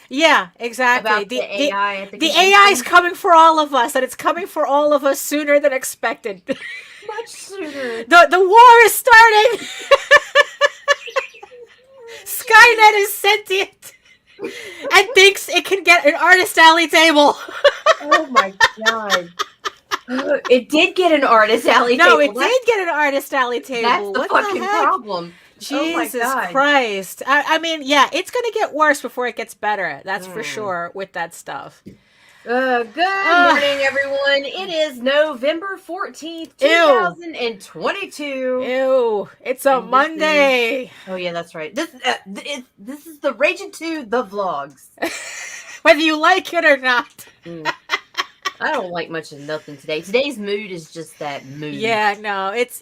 Yeah, exactly. About the AI at the AI is coming for all of us, and it's coming for all of us sooner than expected. Much sooner. The war is starting. Skynet is sentient and thinks it can get an artist alley table. Oh my god. It did get an artist alley table. No, it did get an artist alley table. That's the fucking problem. Jesus Christ. I mean, yeah, it's going to get worse before it gets better. That's for sure with that stuff. Good morning, everyone. It is November 14th, 2022. Ew. It's a Monday. Oh, yeah, that's right. This is the Raging 2, the vlogs. Whether you like it or not. I don't like much of nothing today. Today's mood is just that mood. Yeah, no, it's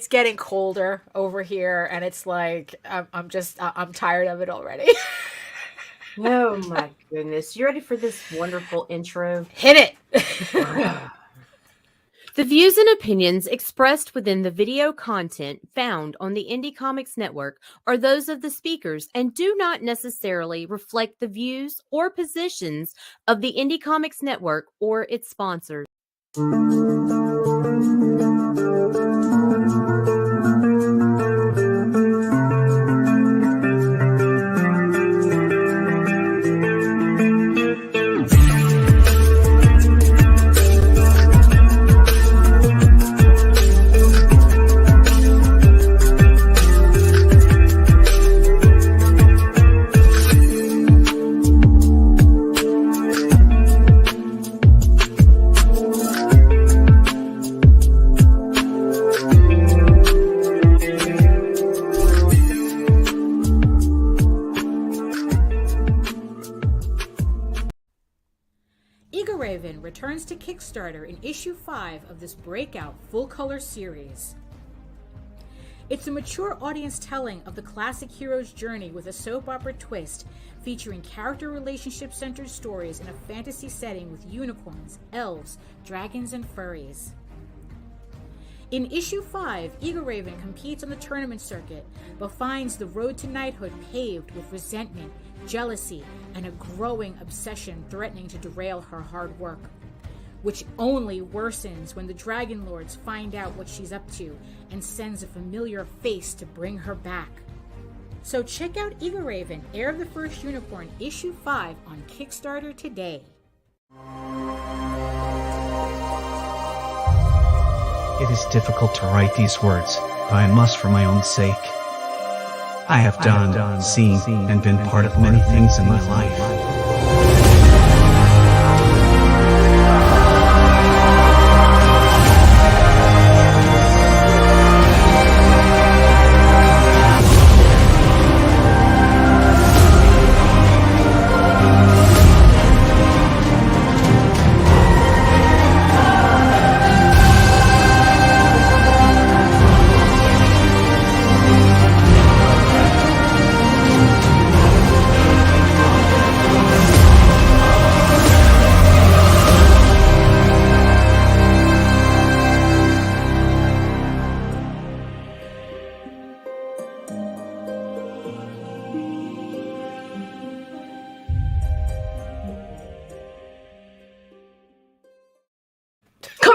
getting colder over here, and it's like I'm tired of it already. Oh my goodness. You ready for this wonderful intro? Hit it. The views and opinions expressed within the video content found on the Indy Comics Network are those of the speakers and do not necessarily reflect the views or positions of the Indy Comics Network or its sponsors. Returns to Kickstarter in issue 5 of this breakout full-color series. It's a mature audience telling of the classic hero's journey with a soap opera twist, featuring character relationship-centered stories in a fantasy setting with unicorns, elves, dragons, and furries. In issue 5, Eagle Raven competes on the tournament circuit, but finds the road to knighthood paved with resentment, jealousy, and a growing obsession threatening to derail her hard work, which only worsens when the Dragon Lords find out what she's up to and sends a familiar face to bring her back. So check out Eagle Raven, Heir of the First Unicorn, issue 5 on Kickstarter today. It is difficult to write these words, but I must for my own sake. I have done, seen, and been part of many things in my life.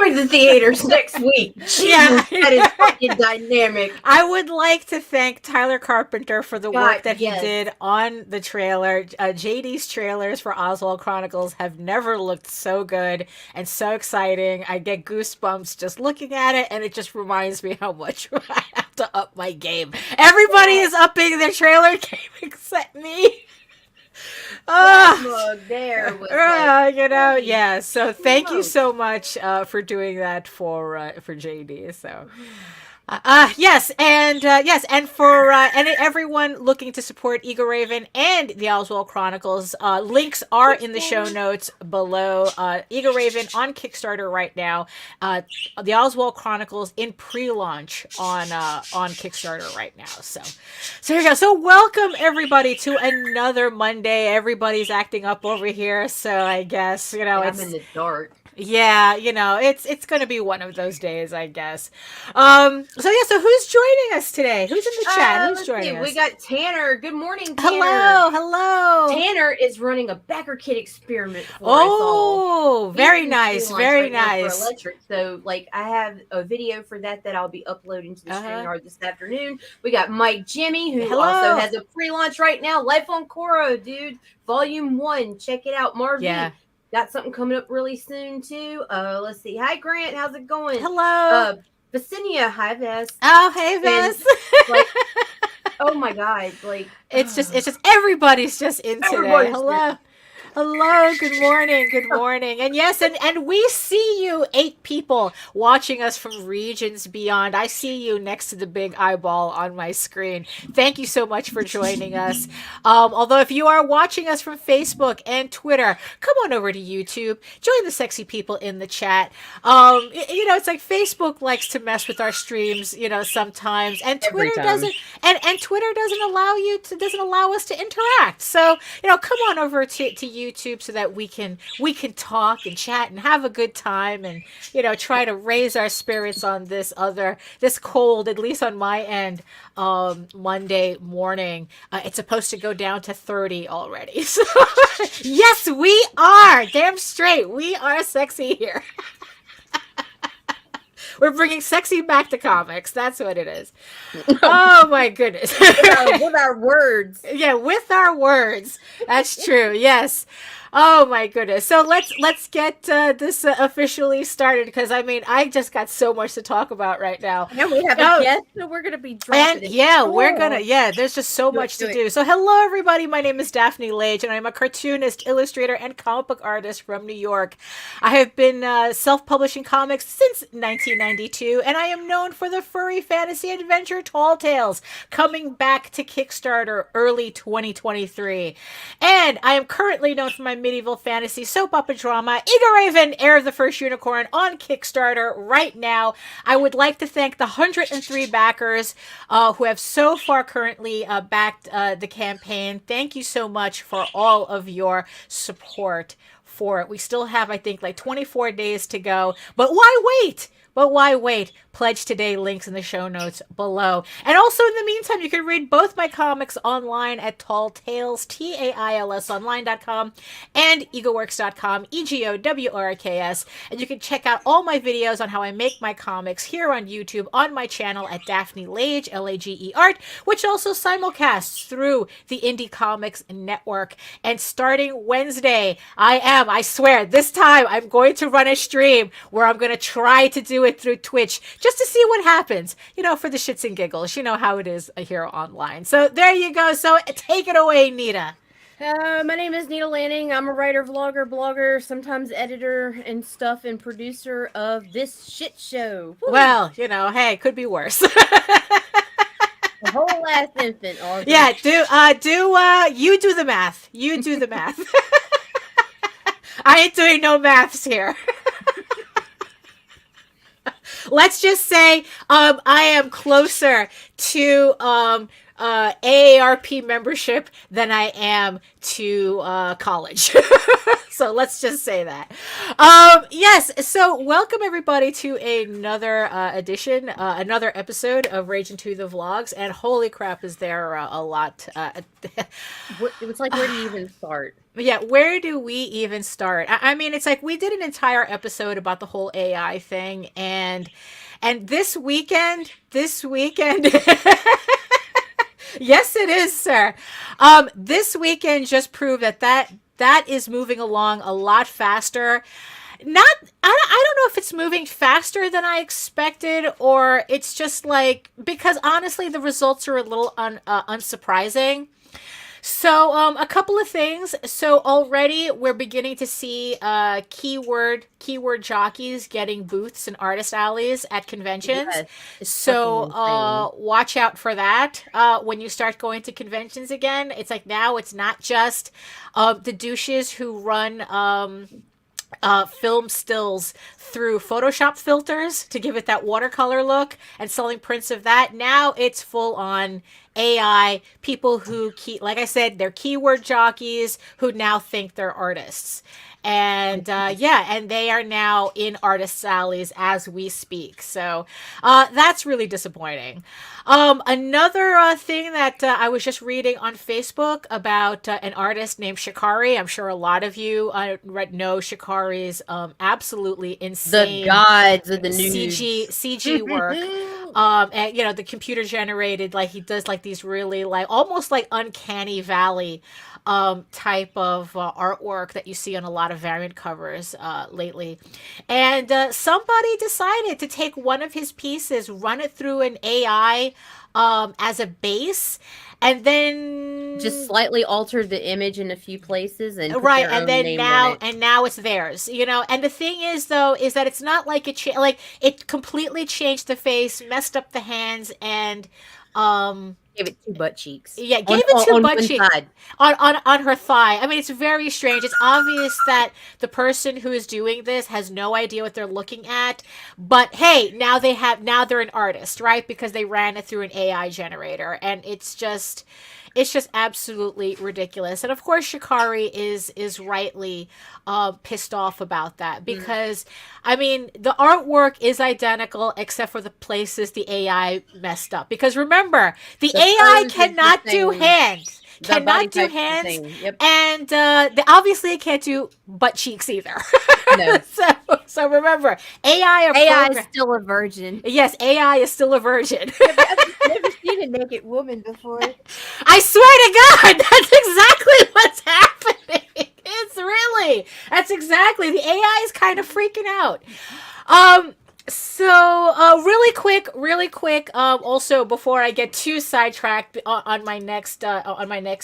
The theaters next week. Yeah, that is fucking dynamic. I would like to thank Tyler Carpenter for the work that he did on the trailer. JD's trailers for Oswald Chronicles have never looked so good and so exciting. I get goosebumps just looking at it, and it just reminds me how much I have to up my game. Everybody is upping their trailer game except me. There was yeah. So thank you so much for doing that for JD. So. Yes, and for and everyone looking to support Eagle Raven and the Oswald Chronicles, links are in the show notes below. Eagle Raven on Kickstarter right now. The Oswald Chronicles in pre-launch on Kickstarter right now. So here you go. So welcome everybody to another Monday. Everybody's acting up over here, so I guess I'm in the dark. Yeah, it's going to be one of those days, I guess. So who's joining us today? Who's in the chat? Who's joining us? We got Tanner. Good morning, Tanner. Hello. Tanner is running a Backer Kid experiment for us all. Oh, very He's nice, freelance very right now for nice. Electric. So, I have a video for that I'll be uploading to the StreamYard this afternoon. We got Mike Jimmy, who also has a pre-launch right now. Life on Coro, dude. Volume 1. Check it out. Marvin. Yeah. Got something coming up really soon, too. Let's see. Hi, Grant. How's it going? Hello. Vicinia. Hi, Vess. Oh, hey, Vess. Oh, my God. It's just everybody's just in today. Hello, good morning. And yes, and we see you 8 people watching us from regions beyond. I see you next to the big eyeball on my screen. Thank you so much for joining us. Although if you are watching us from Facebook and Twitter, come on over to YouTube. Join the sexy people in the chat. It's like Facebook likes to mess with our streams, sometimes, and Twitter doesn't and Twitter doesn't allow us to interact. So, come on over to YouTube so that we can talk and chat and have a good time and try to raise our spirits on this cold, at least on my end, Monday morning. It's supposed to go down to 30 already. So yes, we are damn straight. We are sexy here. We're bringing sexy back to comics. That's what it is. Oh, my goodness. With our words. Yeah, with our words. That's true. Yes. Oh, my goodness. So let's get this officially started, because, I just got so much to talk about right now. And we have a guest, so we're going to be dropping there's just so much to do. So hello, everybody. My name is Daphne Lage, and I'm a cartoonist, illustrator, and comic book artist from New York. I have been self-publishing comics since 1992, and I am known for the furry fantasy adventure Tall Tales, coming back to Kickstarter early 2023. And I am currently known for my medieval fantasy soap opera drama, Eagle Raven, Heir of the First Unicorn, on Kickstarter right now. I would like to thank the 103 backers who have so far currently backed the campaign. Thank you so much for all of your support for it. We still have, I think, 24 days to go. But why wait? Pledge today, links in the show notes below. And also, in the meantime, you can read both my comics online at Tall Tales, TAILSonline.com, and egoworks.com, EGOWORKS. And you can check out all my videos on how I make my comics here on YouTube on my channel at Daphne Lage, Lage Art, which also simulcasts through the Indy Comics Network. And starting Wednesday, I swear, this time I'm going to run a stream where I'm going to try to do it through Twitch, just to see what happens, for the shits and giggles. You know how it is here online. So there you go. So take it away, Nita. My name is Nita Lanning. I'm a writer, vlogger, blogger, sometimes editor and stuff, and producer of this shit show. Woo. Well, hey, could be worse. The whole ass infant. Yeah, you do the math. You do the math. I ain't doing no maths here. Let's just say I am closer to AARP membership than I am to college. So let's just say that. Yes, so welcome everybody to another edition, another episode of Rage Into the Vlogs, and holy crap, is there a lot. It was like, where do you even start? Yeah, where do we even start? It's like we did an entire episode about the whole AI thing, and this weekend, yes, it is, sir. This weekend just proved that is moving along a lot faster. I don't know if it's moving faster than I expected, or it's just because honestly, the results are a little unsurprising. So, a couple of things. So already we're beginning to see keyword jockeys getting booths and artist alleys at conventions. Yes, so watch out for that. When you start going to conventions again, it's like now it's not just the douches who run film stills through Photoshop filters to give it that watercolor look and selling prints of that. Now it's full on AI, people who like I said, they're keyword jockeys who now think they're artists. And and they are now in artist alleys as we speak. So that's really disappointing. Another thing that I was just reading on Facebook about an artist named Shikari. I'm sure a lot of you know Shikari's absolutely insane, the gods of the news CG work. And you know, the computer generated, like he does like these really like almost like uncanny valley type of artwork that you see on a lot of variant covers lately. And somebody decided to take one of his pieces, run it through an AI as a base, and then just slightly altered the image in a few places and right, and then now it's theirs, you know. And the thing is, though, is that it's not like it completely changed the face, messed up the hands, and gave it 2 butt cheeks. Yeah, gave it 2 butt cheeks on her thigh. I mean, it's very strange. It's obvious that the person who is doing this has no idea what they're looking at. But hey, now they're an artist, right? Because they ran it through an AI generator, and it's just absolutely ridiculous. And of course, Shikari is rightly pissed off about that, because I mean, the artwork is identical except for the places the AI messed up. Because remember, the AI cannot do hands. Cannot do hands, yep. And obviously it can't do butt cheeks either. No. So remember, AI is still a virgin. Yes, AI is still a virgin. I've never seen a naked woman before. I swear to God, that's exactly what's happening. That's exactly, the AI is kind of freaking out. So really quick, also before I get too sidetracked on my next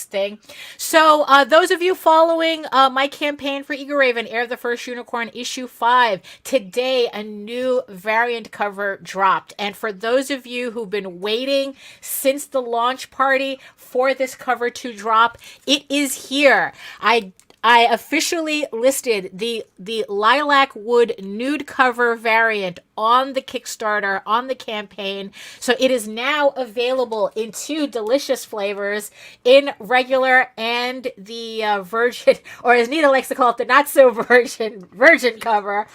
thing. So those of you following my campaign for Eagle Raven, Heir of the First Unicorn, issue 5, today a new variant cover dropped. And for those of you who've been waiting since the launch party for this cover to drop, it is here. I officially listed the lilac wood nude cover variant on the Kickstarter, on the campaign. So it is now available in 2 delicious flavors, in regular and the virgin, or as Nita likes to call it, the not so virgin cover.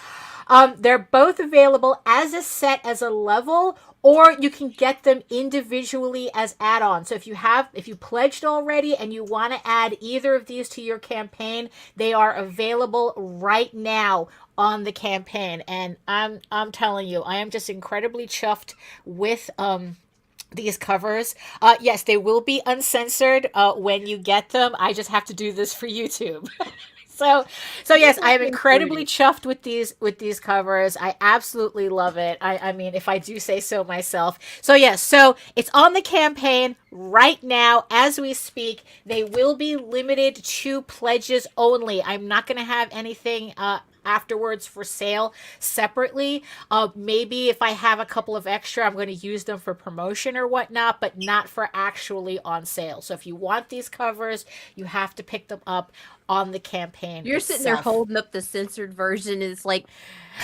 They're both available as a set, as a level, or you can get them individually as add-ons. So if you pledged already and you want to add either of these to your campaign, they are available right now on the campaign. And I'm telling you, I am just incredibly chuffed with these covers. Yes, they will be uncensored when you get them. I just have to do this for YouTube. So yes, I am incredibly chuffed with these covers. I absolutely love it. I mean, if I do say so myself. So yes, so it's on the campaign right now as we speak. They will be limited to pledges only. I'm not going to have anything afterwards for sale separately. Maybe if I have a couple of extra, I'm going to use them for promotion or whatnot, but not for actually on sale. So if you want these covers, you have to pick them up on the campaign. You're sitting there holding up the censored version. It's like,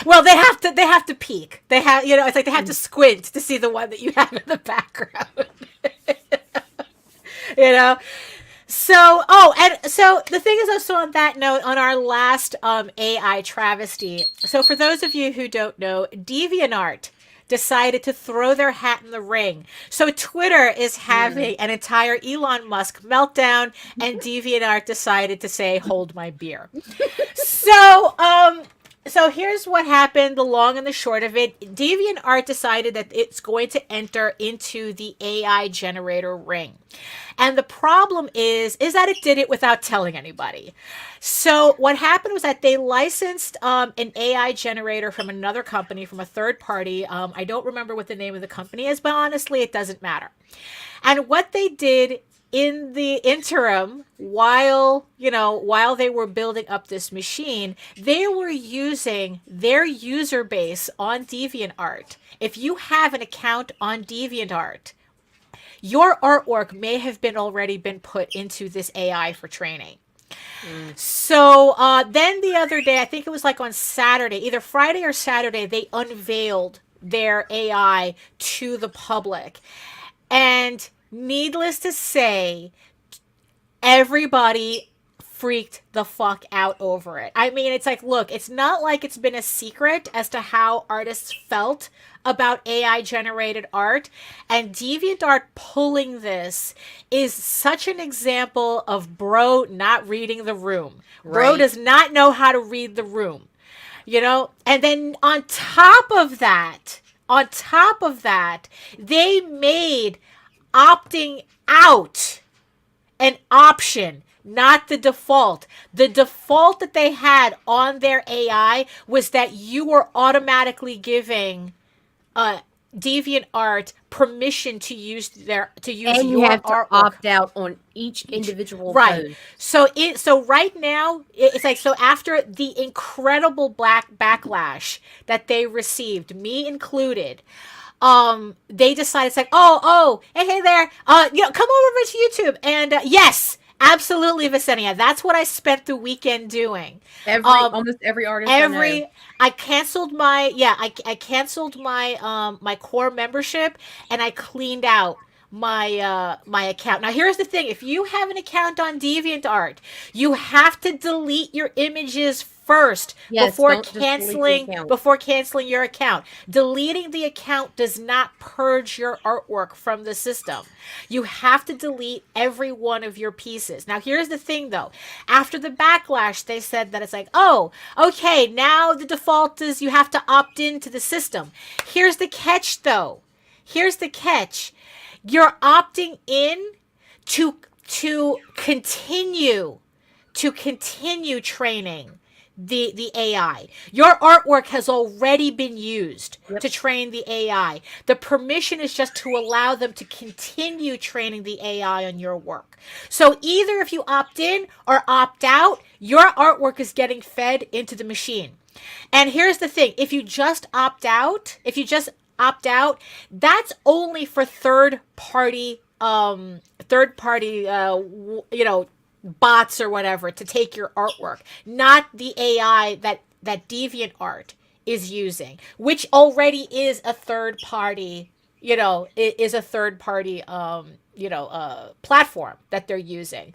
well, they have to peek. They have, you know, it's like they have to squint to see the one that you have in the background. You know. So, so the thing is also on that note, on our last AI travesty. So for those of you who don't know, DeviantArt decided to throw their hat in the ring. So Twitter is having an entire Elon Musk meltdown, and DeviantArt decided to say, hold my beer. So here's what happened, the long and the short of it. DeviantArt decided that it's going to enter into the AI generator ring. And the problem is that it did it without telling anybody. So what happened was that they licensed an AI generator from another company, from a third party. I don't remember what the name of the company is, but honestly, it doesn't matter. And what they did in the interim, while they were building up this machine, they were using their user base on DeviantArt. If you have an account on DeviantArt, your artwork may have already been put into this AI for training. So then the other day, I think it was like on Saturday, either Friday or Saturday, they unveiled their AI to the public. And needless to say, everybody freaked the fuck out over it. I mean, it's like, look, it's not like it's been a secret as to how artists felt about AI generated art, and DeviantArt pulling this is such an example of bro not reading the room. Bro Right. does not know how to read the room, you know? And then on top of that, they made opting out an option, not the default. The default that they had on their AI was that you were automatically giving DeviantArt permission to use And you your have to artwork. opt out on each individual Right. post. So right now it's like, so after the incredible backlash that they received, me included, they decided, it's like, hey there, come over to YouTube, and yes, absolutely, Visenia, that's what I spent the weekend doing. Almost every artist I know. I canceled my I canceled my my core membership, and I cleaned out my my account. Now here's the thing, if you have an account on DeviantArt, you have to delete your images first, Yes, before don't just delete the canceling your account. Deleting the account does not purge your artwork from the system. You have to delete every one of your pieces. Now here's the thing though, after the backlash they said that it's like, oh, okay, now the default is you have to opt into the system. Here's the catch though. You're opting in to continue training the AI. Your artwork has already been used to train the AI. The permission is just to allow them to continue training the AI on your work. So either if you opt in or opt out, your artwork is getting fed into the machine. And here's the thing, if you just opt out, that's only for third party bots or whatever to take your artwork, not the AI that DeviantArt is using, which already is a third party, platform that they're using.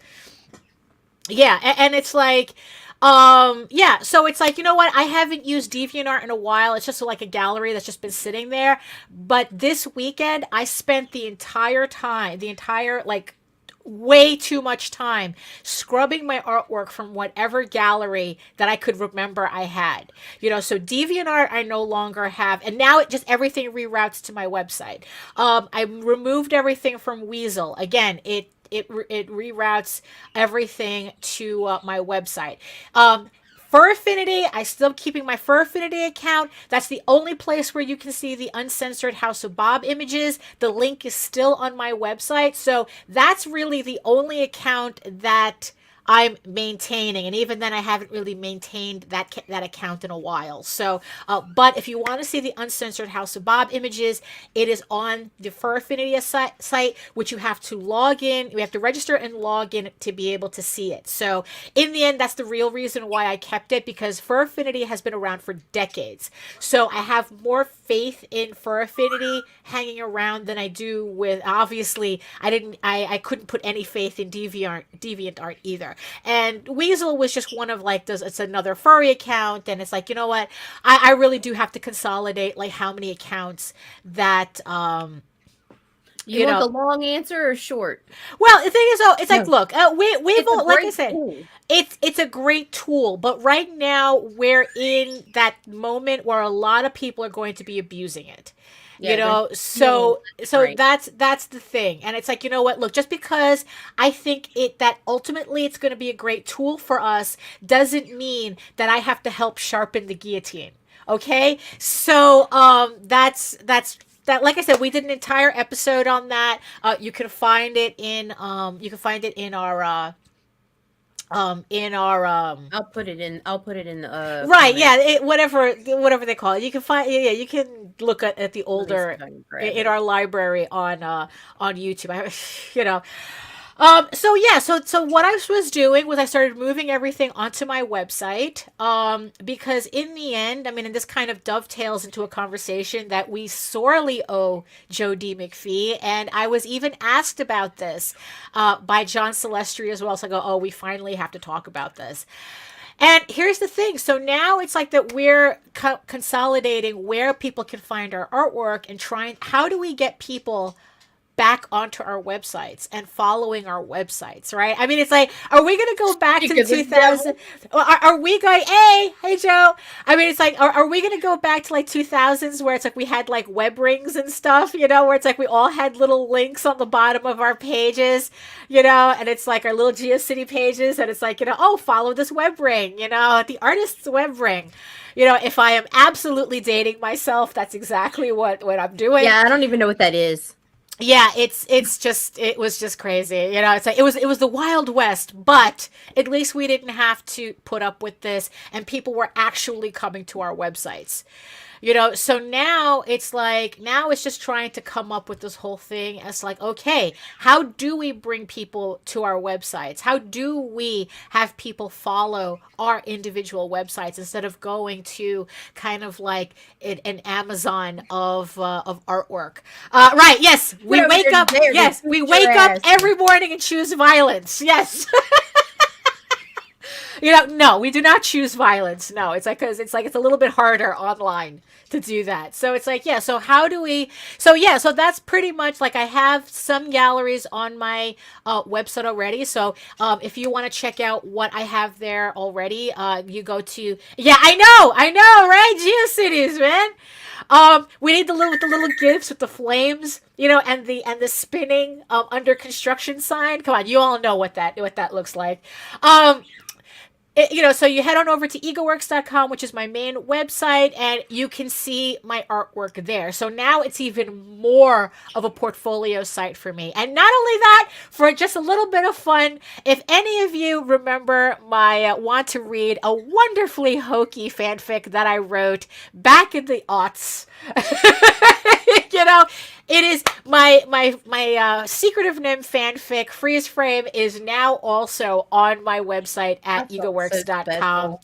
Yeah, and it's like, so it's like, you know what? I haven't used DeviantArt in a while. It's just like a gallery that's just been sitting there. But this weekend, I spent the entire way too much time scrubbing my artwork from whatever gallery that I could remember I had. So DeviantArt I no longer have, and now everything reroutes to my website. I removed everything from Weasel. Again, it reroutes everything to my website. Fur Affinity, I still keeping my Fur Affinity account. That's the only place where you can see the uncensored House of Bob images. The link is still on my website. So that's really the only account that I'm maintaining, and even then I haven't really maintained that account in a while. So but if you want to see the uncensored House of Bob images, it is on the Fur Affinity site, which you have to log in. We have to register and log in to be able to see it. So in the end, that's the real reason why I kept it, because Fur Affinity has been around for decades. So I have more faith in Fur Affinity hanging around than I do with, obviously I couldn't put any faith in DeviantArt either. And Weasel was just one of it's another furry account, and it's like, you know what, I really do have to consolidate how many accounts that You want the long answer or short? Well, the thing is, though, it's like, look, Weevil, like I said, tool. it's a great tool, but right now we're in that moment where a lot of people are going to be abusing it. So right. that's the thing. And it's like, you know what, look, just because I think that ultimately it's going to be a great tool for us doesn't mean that I have to help sharpen the guillotine. Okay? So that's that. Like I said, we did an entire episode on that. You can find it in our I'll put it in the right, yeah, whatever they call it. You can find, you can look at the older in our library on YouTube. So what I was doing was I started moving everything onto my website, because in the end, I mean, and this kind of dovetails into a conversation that we sorely owe Joe D. McPhee, and I was even asked about this, by John Celestri as well. So I go, oh, we finally have to talk about this. And here's the thing. So now it's like that we're consolidating where people can find our artwork and trying, how do we get people back onto our websites and following our websites, right? I mean, it's like, are we going to go back to the 2000? Are we going, hey, Joe? I mean, it's like, are we going to go back to like 2000s where it's like we had like web rings and stuff, you know, where it's like we all had little links on the bottom of our pages, you know, and it's like our little GeoCity pages, and it's like, you know, oh, follow this web ring, you know, the artist's web ring. You know, if I am absolutely dating myself, that's exactly what I'm doing. Yeah, I don't even know what that is. Yeah, it was just crazy. You know, it's like it was the Wild West, but at least we didn't have to put up with this, and people were actually coming to our websites. You know, so now it's just trying to come up with this whole thing as like, okay, how do we bring people to our websites? How do we have people follow our individual websites instead of going to kind of like an Amazon of artwork? Right. Yes. We wake up. Yes. We wake up every morning and choose violence. Yes. You know, no, we do not choose violence. No, it's like, because it's like, it's a little bit harder online to do that. So it's like, yeah, so how do we, so that's pretty much like, I have some galleries on my website already. So if you want to check out what I have there already, you go to, yeah, I know, right? GeoCities, man. We need the little gifs with the flames, you know, and the spinning under construction sign. Come on, you all know what that looks like. You know, so you head on over to egoworks.com, which is my main website, and you can see my artwork there. So now it's even more of a portfolio site for me. And not only that, for just a little bit of fun, if any of you remember my want to read a wonderfully hokey fanfic that I wrote back in the aughts, you know, it is my Secret of Nim fanfic, Freeze Frame, is now also on my website at egoworks.com.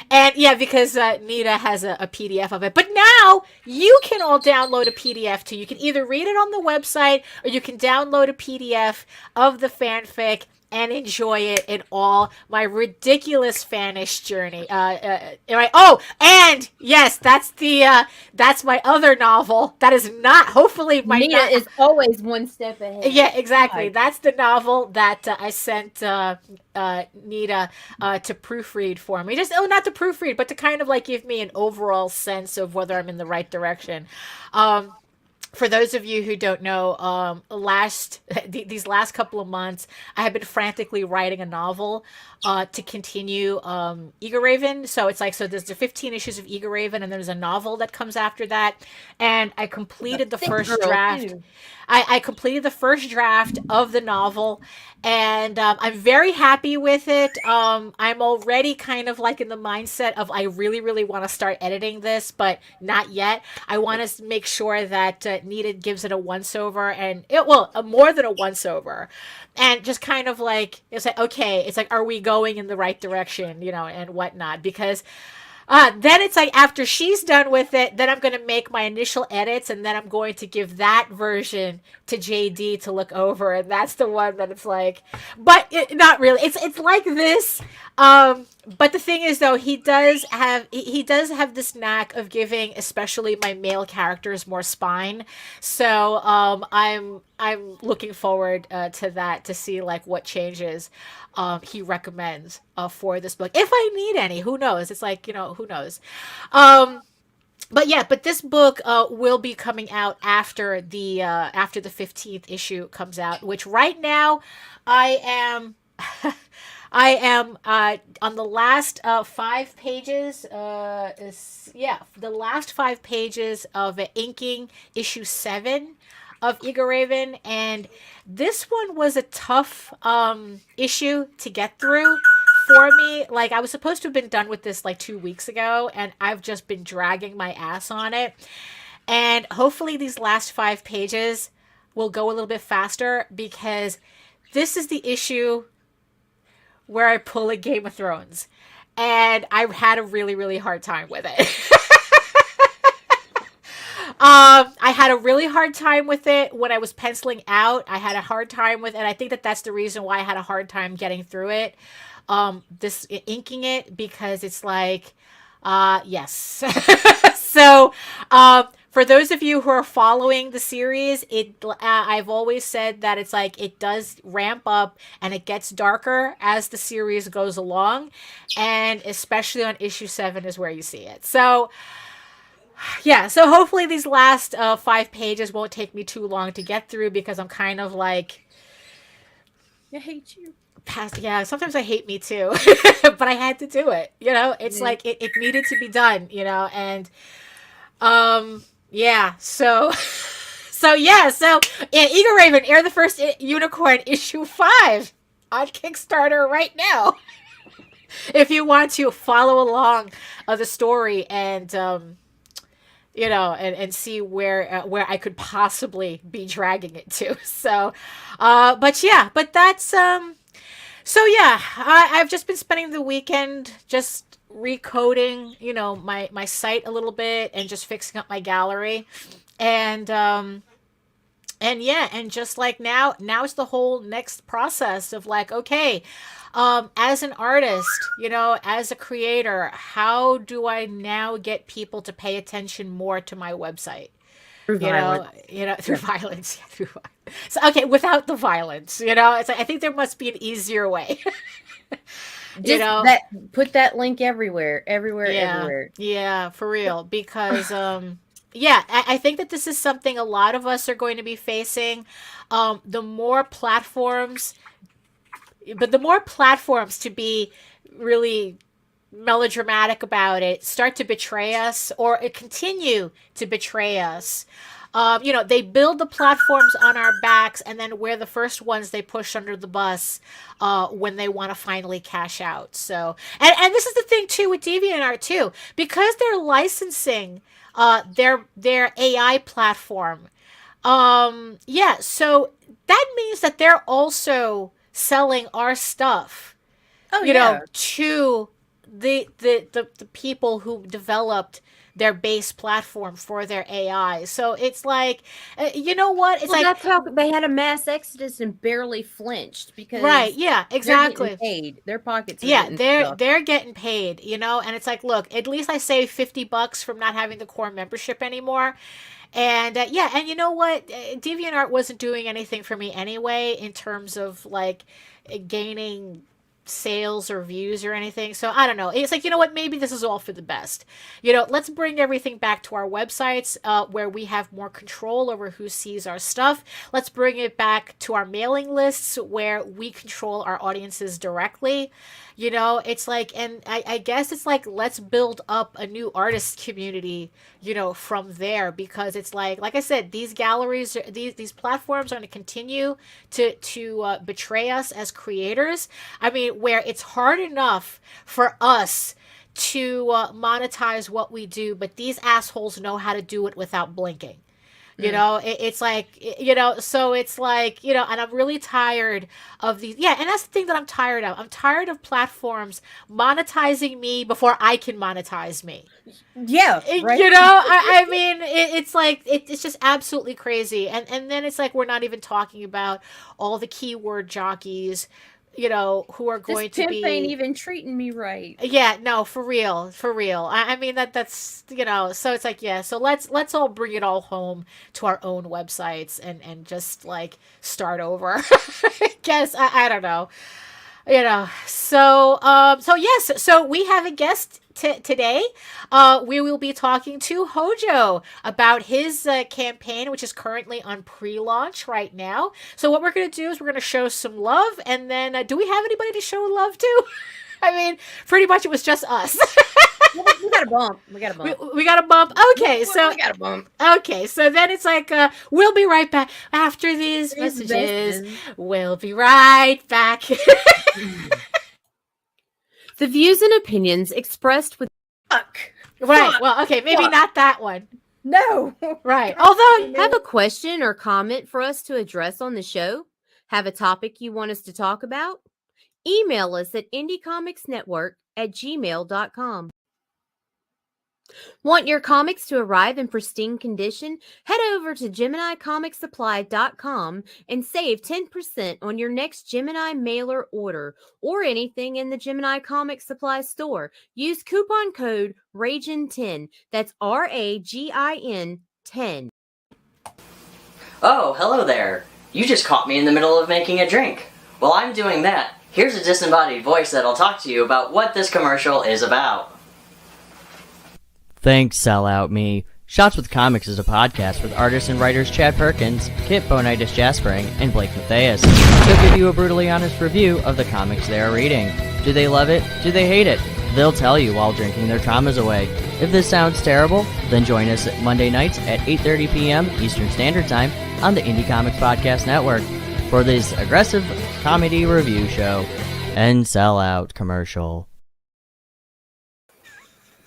And yeah, because Nita has a PDF of it. But now you can all download a PDF too. You can either read it on the website or you can download a PDF of the fanfic and enjoy it in all my ridiculous fanish journey. Right. Oh, and yes, that's my other novel. That is not, hopefully my Nita is always one step ahead. Yeah, exactly. That's the novel that I sent Nita to proofread for me. Just, not to proofread, but to kind of like give me an overall sense of whether I'm in the right direction. For those of you who don't know, these last couple of months, I have been frantically writing a novel to continue Eager Raven. So it's like, so there's the 15 issues of Eager Raven, and there's a novel that comes after that. And I completed the first draft. I completed the first draft of the novel, and I'm very happy with it. I'm already kind of like in the mindset of I really, really want to start editing this, but not yet. I want to make sure that Nita gives it a once-over, and more than a once-over. And just kind of like, it's like, okay, it's like, are we going in the right direction, you know, and whatnot? Because then it's like, after she's done with it, then I'm going to make my initial edits, and then I'm going to give that version to JD to look over, and that's the one that it's like, but not really. It's like this. But the thing is, though, he does have this knack of giving, especially my male characters, more spine. So I'm looking forward to that, to see like what changes he recommends for this book. If I need any, who knows? It's like, you know, who knows? But this book will be coming out after the 15th issue comes out, which right now I am on the last 5 pages. The last 5 pages of inking issue 7 of Eager Raven, and this one was a tough issue to get through for me. Like, I was supposed to have been done with this like 2 weeks ago, and I've just been dragging my ass on it. And hopefully these last 5 pages will go a little bit faster, because this is the issue where I pull a Game of Thrones. And I had a really, really hard time with it. I had a really hard time with it when I was penciling out. I had a hard time with it. And I think that that's the reason why I had a hard time getting through it. Inking it, because it's like, yes. So, for those of you who are following the series, I've always said that it's like it does ramp up and it gets darker as the series goes along, and especially on issue 7 is where you see it. So, yeah, so hopefully these last 5 pages won't take me too long to get through, because I'm kind of like, I hate you. Yeah, sometimes I hate me too, but I had to do it. You know, it's like it needed to be done. You know, and yeah, so Eagle Raven, Air the First Unicorn, issue 5 on Kickstarter right now. If you want to follow along the story and you know, and see where I could possibly be dragging it to. So, but that's so yeah, I've just been spending the weekend just recoding, you know, my site a little bit and just fixing up my gallery, and yeah, and just like now it's the whole next process of like, okay, as an artist, you know, as a creator, how do I now get people to pay attention more to my website? Through violence. So, okay, without the violence, you know, it's like, I think there must be an easier way. You know, put that link everywhere. Yeah, for real. Because, yeah, I think that this is something a lot of us are going to be facing. The more platforms to be really melodramatic about it start to betray us, or continue to betray us. You know, they build the platforms on our backs, and then we're the first ones they push under the bus when they want to finally cash out. So, and this is the thing too with DeviantArt too, because they're licensing their AI platform. Yeah, so that means that they're also selling our stuff. You know, to the people who developed their base platform for their AI. So it's like, you know what? It's like, that's how they had a mass exodus and barely flinched, because right. Yeah, exactly. They're getting paid. Their pockets. They're getting paid, you know, and it's like, look, at least I saved $50 from not having the core membership anymore. And yeah, and you know what? DeviantArt wasn't doing anything for me anyway in terms of like gaining sales or views or anything. So I don't know. It's like, you know what? Maybe this is all for the best. You know, let's bring everything back to our websites where we have more control over who sees our stuff. Let's bring it back to our mailing lists where we control our audiences directly. You know, it's like, and I guess it's like, let's build up a new artist community, you know, from there, because it's like I said, these galleries, these platforms are going to continue to betray us as creators. I mean, where it's hard enough for us to monetize what we do, but these assholes know how to do it without blinking. You know, it's like, you know, so it's like, you know, and I'm really tired of these. Yeah, and that's the thing that I'm tired of. I'm tired of platforms monetizing me before I can monetize me. Yeah, right. You know, I mean, it's like, it's just absolutely crazy. And then it's like, we're not even talking about all the keyword jockeys, you know, who are going to be... This pimp ain't even treating me right. Yeah, no, for real. I mean, that's, you know, so it's like, yeah, so let's all bring it all home to our own websites and just, like, start over. I guess, I don't know. You know, so yes, so we have a guest today. We will be talking to Hojo about his campaign, which is currently on pre-launch right now. So what we're going to do is we're going to show some love, and then do we have anybody to show love to? I mean, pretty much it was just us. We got a bump. We got a bump. Okay, so we got a bump. Okay, so then it's like we'll be right back after these messages. We'll be right back. The views and opinions expressed with Right. Well, okay, maybe not that one. No. Right. Although have a question or comment for us to address on the show, Have a topic you want us to talk about? Email us at indiecomicsnetwork@gmail.com. Want your comics to arrive in pristine condition? Head over to GeminiComicSupply.com and save 10% on your next Gemini mailer order or anything in the Gemini Comic Supply store. Use coupon code RAGIN10. That's RAGIN 10. Oh, hello there. You just caught me in the middle of making a drink. While I'm doing that, here's a disembodied voice that'll talk to you about what this commercial is about. Thanks, sellout me. Shots with Comics is a podcast with artists and writers Chad Perkins, Kit Bonitis Jaspering, and Blake Matthias. They'll give you a brutally honest review of the comics they are reading. Do they love it? Do they hate it? They'll tell you while drinking their traumas away. If this sounds terrible, then join us Monday nights at 8:30 p.m. Eastern Standard Time on the Indie Comics Podcast Network for this aggressive comedy review show and sellout commercial.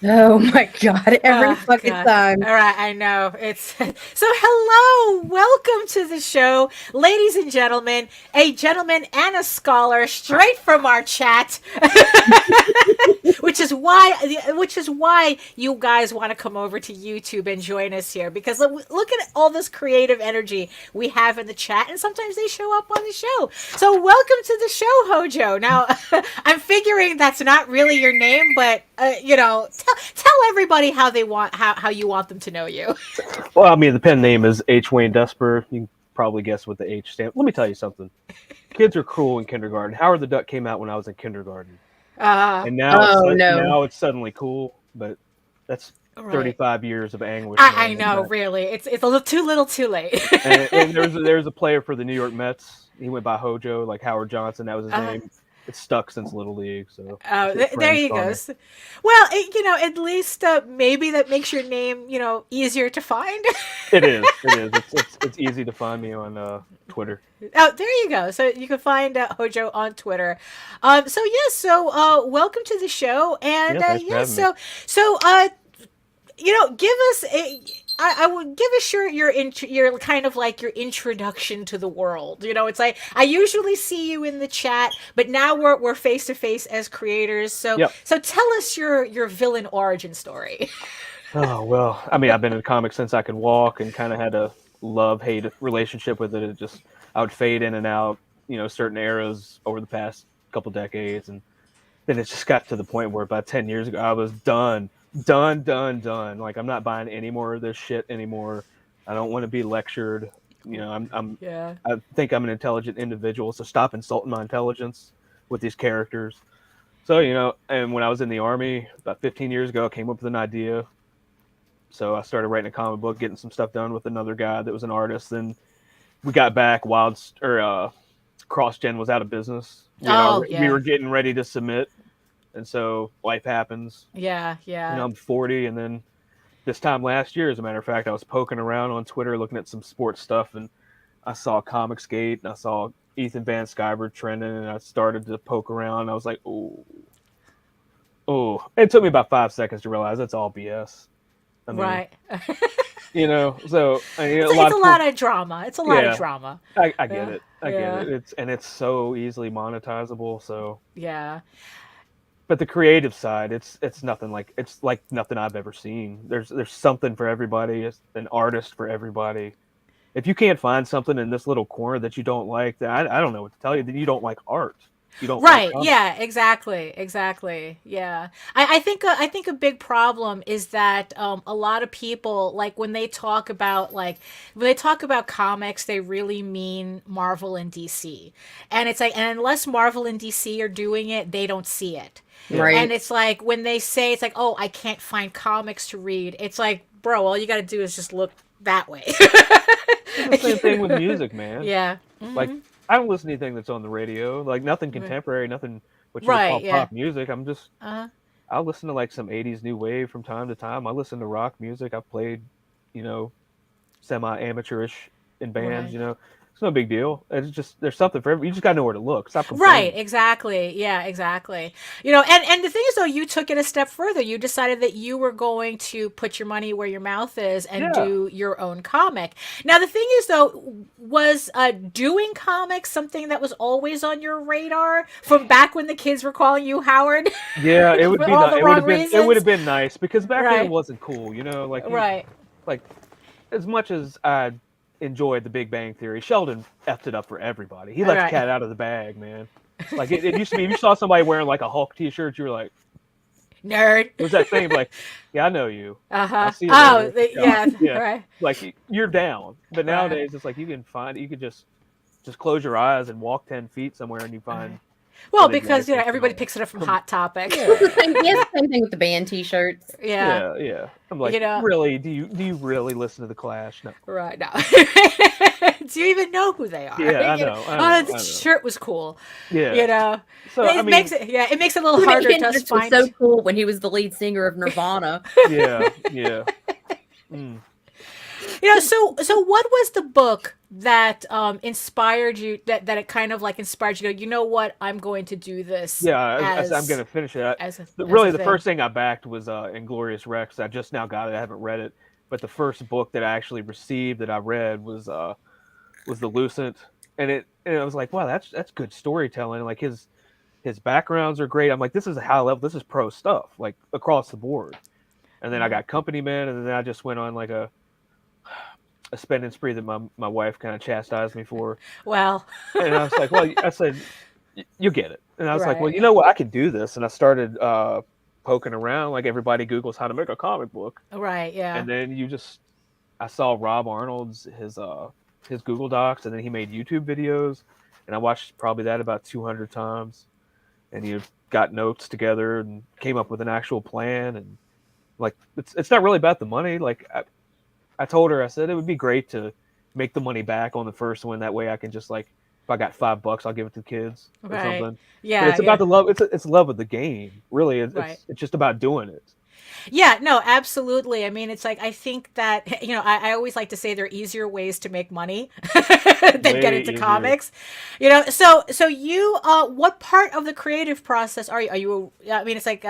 Oh my God, every fucking time. All right, I know. It's so hello, welcome to the show, ladies and gentlemen, a gentleman and a scholar straight from our chat. which is why you guys want to come over to YouTube and join us here, because look at all this creative energy we have in the chat, and sometimes they show up on the show. So welcome to the show, Hojo. Now, I'm figuring that's not really your name, but tell everybody how you want them to know you. Well, I mean, the pen name is H. Wayne Desper. You can probably guess what the H stands. Let me tell you something. Kids are cruel in kindergarten. Howard the Duck came out when I was in kindergarten. And now it's suddenly cool, but that's 35 years of anguish. I know, really. It's a little too late. and there's a player for the New York Mets. He went by Hojo, like Howard Johnson. That was his name. It's stuck since Little League, so. There you go. Well, at least maybe that makes your name, easier to find. It is. It's easy to find me on Twitter. Oh, there you go. So you can find Hojo on Twitter. So welcome to the show, and give us I would give us your kind of like your introduction to the world. It's like I usually see you in the chat, but now we're face to face as creators. So tell us your villain origin story. Oh well, I mean, I've been in comics since I could walk, and kind of had a love-hate relationship with it. I would fade in and out, certain eras over the past couple decades, and then it just got to the point where about 10 years ago I was done. Like, I'm not buying any more of this shit anymore. I don't want to be lectured. I think I'm an intelligent individual, so stop insulting my intelligence with these characters. So, and when I was in the Army about 15 years ago, I came up with an idea. So I started writing a comic book, getting some stuff done with another guy that was an artist. Then we got back, CrossGen was out of business. We were getting ready to submit. And so life happens. Yeah. I'm 40, and then this time last year, as a matter of fact, I was poking around on Twitter looking at some sports stuff, and I saw Comicsgate, and I saw Ethan Van Sciver trending, and I started to poke around. I was like, oh. It took me about 5 seconds to realize that's all BS. I mean, right. So it's a lot of drama. It's a lot of drama. I get it. I get it. It's so easily monetizable. So yeah. But the creative side, it's like nothing I've ever seen. There's something for everybody. It's an artist for everybody. If you can't find something in this little corner that you don't like, I don't know what to tell you. That you don't like art. You don't right. Like yeah, exactly. Yeah. I think a big problem is that a lot of people, like when they talk about comics, they really mean Marvel and DC. And it's like, and unless Marvel and DC are doing it, they don't see it. Right. And it's like when they say it's like, oh, I can't find comics to read. It's like, bro, all you got to do is just look that way. It's the same thing with music, man. Yeah. Mm-hmm. Like, I don't listen to anything that's on the radio. Like, nothing contemporary, nothing what you would call pop music. I'm just, I'll listen to like some 80s new wave from time to time. I listen to rock music. I've played, semi-amateurish in bands, It's no big deal. It's just there's something for every. You just gotta know where to look. Stop complaining. Right, exactly. Yeah, exactly. And the thing is, though, you took it a step further. You decided that you were going to put your money where your mouth is and do your own comic. Now, the thing is, though, was doing comics something that was always on your radar from back when the kids were calling you Howard? Yeah, it would be nice. It would have been nice because back then Right. it wasn't cool, like Right. like as much as I enjoyed The Big Bang Theory, Sheldon effed it up for everybody. He let the cat out of the bag, man. Like it used to be, if you saw somebody wearing like a Hulk T-shirt, you were like, nerd. It was that thing like, yeah, I know you. Uh-huh. Yeah. Right. Like you're down. But nowadays it's like you could just close your eyes and walk 10 feet somewhere and you find. Well, because everybody picks it up from Hot Topic. Yeah. Same thing with the band T-shirts. Yeah. I'm like, really? Do you really listen to the Clash? No. Right. No. Do you even know who they are? Yeah, I know. The shirt was cool. Yeah. So it makes it a little harder to find. Was so cool when he was the lead singer of Nirvana. Yeah. So what was the book that inspired you? That it kind of like inspired you. You know what? I'm going to do this. Yeah, I'm going to finish it. The first thing I backed was Inglorious Rex. I just now got it. I haven't read it, but the first book that I actually received that I read was The Lucent, and I was like, wow, that's good storytelling. Like his backgrounds are great. I'm like, this is a high level. This is pro stuff, like across the board. And then I got Company Man, and then I just went on like a spending spree that my wife kind of chastised me for. Well, and I was like, well, I said, you get it. And I was like, well, you know what? I can do this. And I started poking around, like everybody Googles how to make a comic book. Right. Yeah. And then I saw Rob Arnold's, his Google Docs, and then he made YouTube videos. And I watched probably that about 200 times. And he got notes together and came up with an actual plan. And like, it's not really about the money. Like, I told her, I said, it would be great to make the money back on the first one. That way I can just like, if I got $5, I'll give it to the kids or something. Yeah. But it's about the love. It's love of the game. Really. It's just about doing it. Yeah, no, absolutely. I mean, it's like, I think that, I always like to say there are easier ways to make money than get into comics. So you, what part of the creative process are you? I mean, it's like,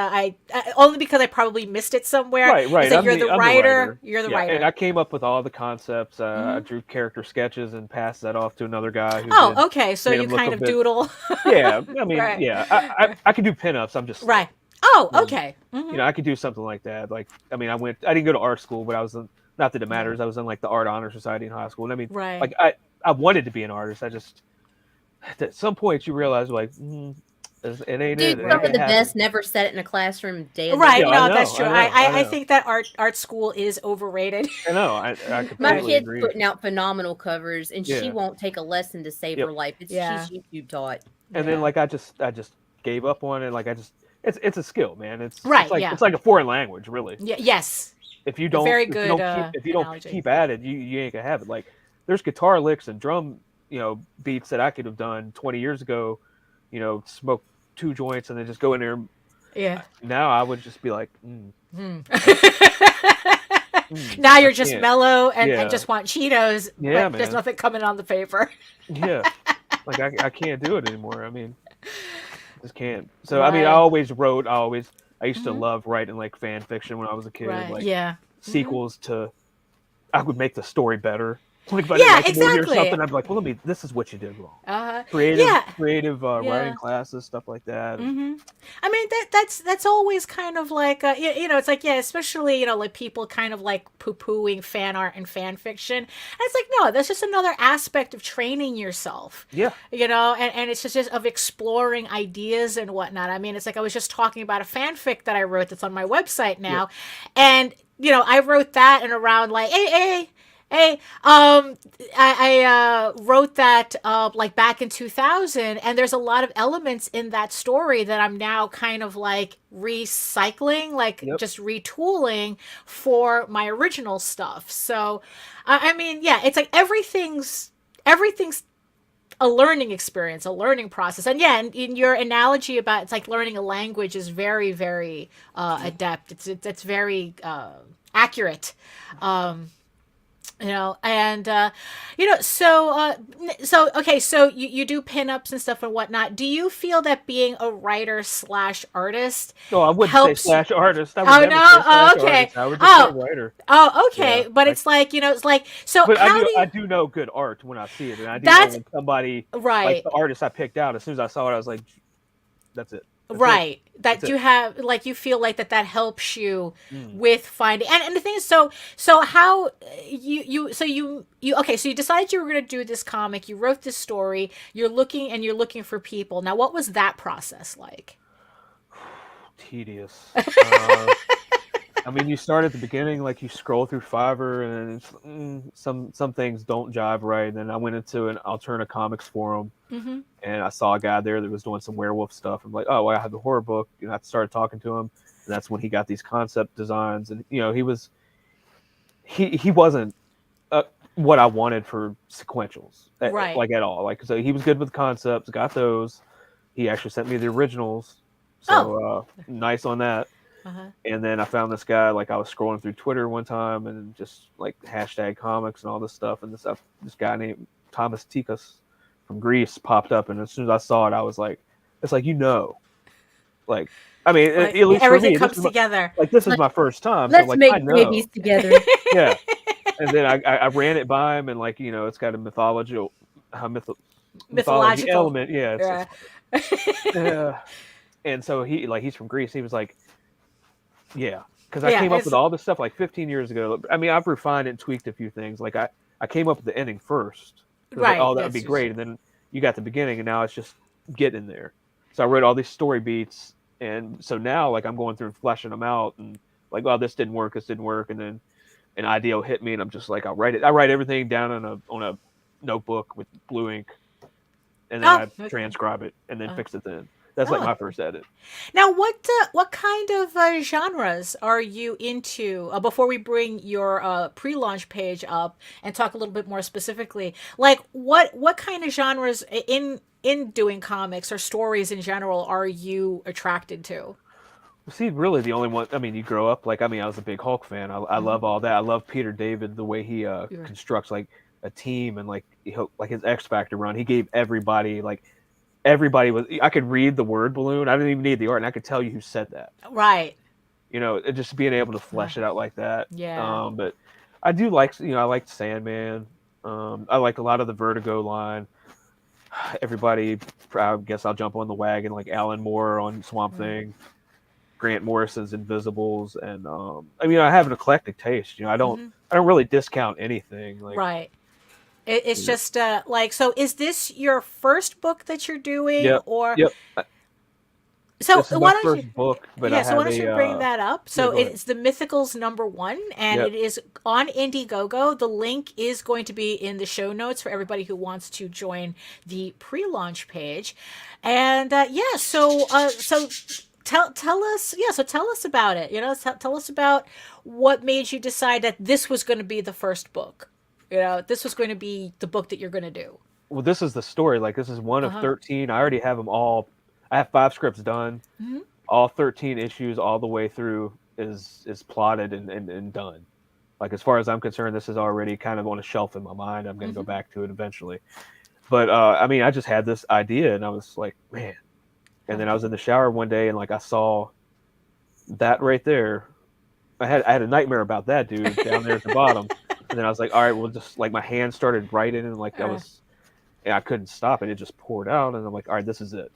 only because I probably missed it somewhere. Right. It's like I'm the writer. You're the writer. And I came up with all the concepts. I drew character sketches and passed that off to another guy. Okay. So you kind of doodle. Yeah. I mean, I can do pinups. I'm just. Right. Oh, okay. Mm-hmm. I could do something like that. Like, I mean, I didn't go to art school, but I was not that it matters. I was in like the Art Honor Society in high school. And I mean, like I wanted to be an artist. I just, at some point you realize like, it ain't it. Dude, some of the best never sat in a classroom daily. Right. No, that's true. I think that art school is overrated. I know. I completely My kid's agree. putting out phenomenal covers and she won't take a lesson to save her life. She's YouTube taught. And then like, I just gave up on it. Like it's a skill, man. It's like a foreign language, really. Yeah. Yes. If you don't, if you don't keep at it, you ain't gonna have it. Like there's guitar licks and drum, beats that I could have done 20 years ago. Smoke 2 joints and then just go in there. Yeah. Now I would just be like, Now you're just mellow and just want Cheetos. Yeah, but there's nothing coming on the paper. Yeah. Like I can't do it anymore. I mean. Just can't. So I mean, I always wrote. I used to love writing like fan fiction when I was a kid. Right. Like sequels to. I would make the story better. Like if I yeah, didn't like a movie or something, I'd be like, well, this is what you did wrong. Creative writing classes, stuff like that. Mm-hmm. I mean, that's always kind of like, it's like, especially, like people kind of like poo-pooing fan art and fan fiction. And it's like, no, that's just another aspect of training yourself. Yeah. And it's just of exploring ideas and whatnot. I mean, it's like I was just talking about a fanfic that I wrote that's on my website now. Yeah. And, I wrote that in around like, I wrote that like back in 2000, and there's a lot of elements in that story that I'm now kind of like recycling, like just retooling for my original stuff. So, I mean, it's like everything's a learning experience, a learning process. And in your analogy about it's like learning a language is very, very adept. It's very accurate. And okay, so you do pinups and stuff and whatnot. Do you feel that being a writer / artist No, I wouldn't helps say / artist. I would Oh never no! say Oh, / okay. artist. I would just say writer. Oh, okay. Yeah, But it's like, it's like, so but how I do know good art when I see it, and I do know That's when somebody right. like the artist I picked out. As soon as I saw it, I was like, "That's it." Right. That That's you it. have, like, you feel like that helps you with finding, and the thing is, so how you okay, so you decided you were going to do this comic, you wrote this story, you're looking for people. Now, what was that process like? Tedious. I mean, you start at the beginning, like you scroll through Fiverr, and it's, some things don't jive right. And then I went into an alternative comics forum, and I saw a guy there that was doing some werewolf stuff. I'm like, oh, well, I have the horror book, and I started talking to him, and that's when he got these concept designs. And he wasn't what I wanted for sequentials, Right? Like at all. Like, so he was good with concepts, got those. He actually sent me the originals, so nice on that. And then I found this guy, like I was scrolling through Twitter one time and just like hashtag comics and all this stuff. And this guy named Thomas Tikas from Greece popped up. And as soon as I saw it, I was like, it's like, like, I mean, Like, at least everything for me, comes together. this is my first time. Let's so, like, make I know. babies together. Yeah. And then I ran it by him, and like, it's got a mythological element. Yeah. Yeah. And so he's from Greece. He was like, yeah, because I came up with all this stuff like 15 years ago. I mean, I've refined and tweaked a few things. Like I came up with the ending first. Right. Like, oh, that would be great. And then you got the beginning, and now it's just getting there. So I wrote all these story beats, and so now like I'm going through and fleshing them out, and like, well, this didn't work, and then an idea will hit me, and I'm just like, I'll write it. I write everything down on a notebook with blue ink, and then I transcribe it, and then fix it then. That's like my first edit. Now, what kind of genres are you into? Before we bring your pre-launch page up and talk a little bit more specifically, like what kind of genres in doing comics or stories in general are you attracted to? See, really the only one. I mean, you grow up I was a big Hulk fan. I love all that. I love Peter David, the way he constructs like a team, and like his X Factor run. He gave everybody I could read the word balloon. I didn't even need the art, and I could tell you who said that. Right. Just being able to flesh it out like that. Yeah. But I do like, I liked Sandman. I like a lot of the Vertigo line. Everybody, I guess I'll jump on the wagon, like Alan Moore on Swamp Thing, Grant Morrison's Invisibles, and I have an eclectic taste. I don't really discount anything. Like, right. It's just so is this your first book that you're doing? Yep. Or yep. So this is why my don't first you book, but so why don't you bring that up? So it's the Mythicals #1, and it is on Indiegogo. The link is going to be in the show notes for everybody who wants to join the pre-launch page. And so tell us about it. Tell us about what made you decide that this was going to be the first book. This was going to be the book that you're going to do. Well, this is the story. Like, this is one of 13. I already have them all. I have 5 scripts done. All 13 issues all the way through is plotted and done. Like, as far as I'm concerned, this is already kind of on a shelf in my mind. I'm going to go back to it eventually. But, I just had this idea, and I was like, man. And then I was in the shower one day, and, like, I saw that right there. I had a nightmare about that dude down there at the bottom. And then I was like, all right, well, just like my hand started writing, and like I couldn't stop it. It just poured out, and I'm like, all right, this is it.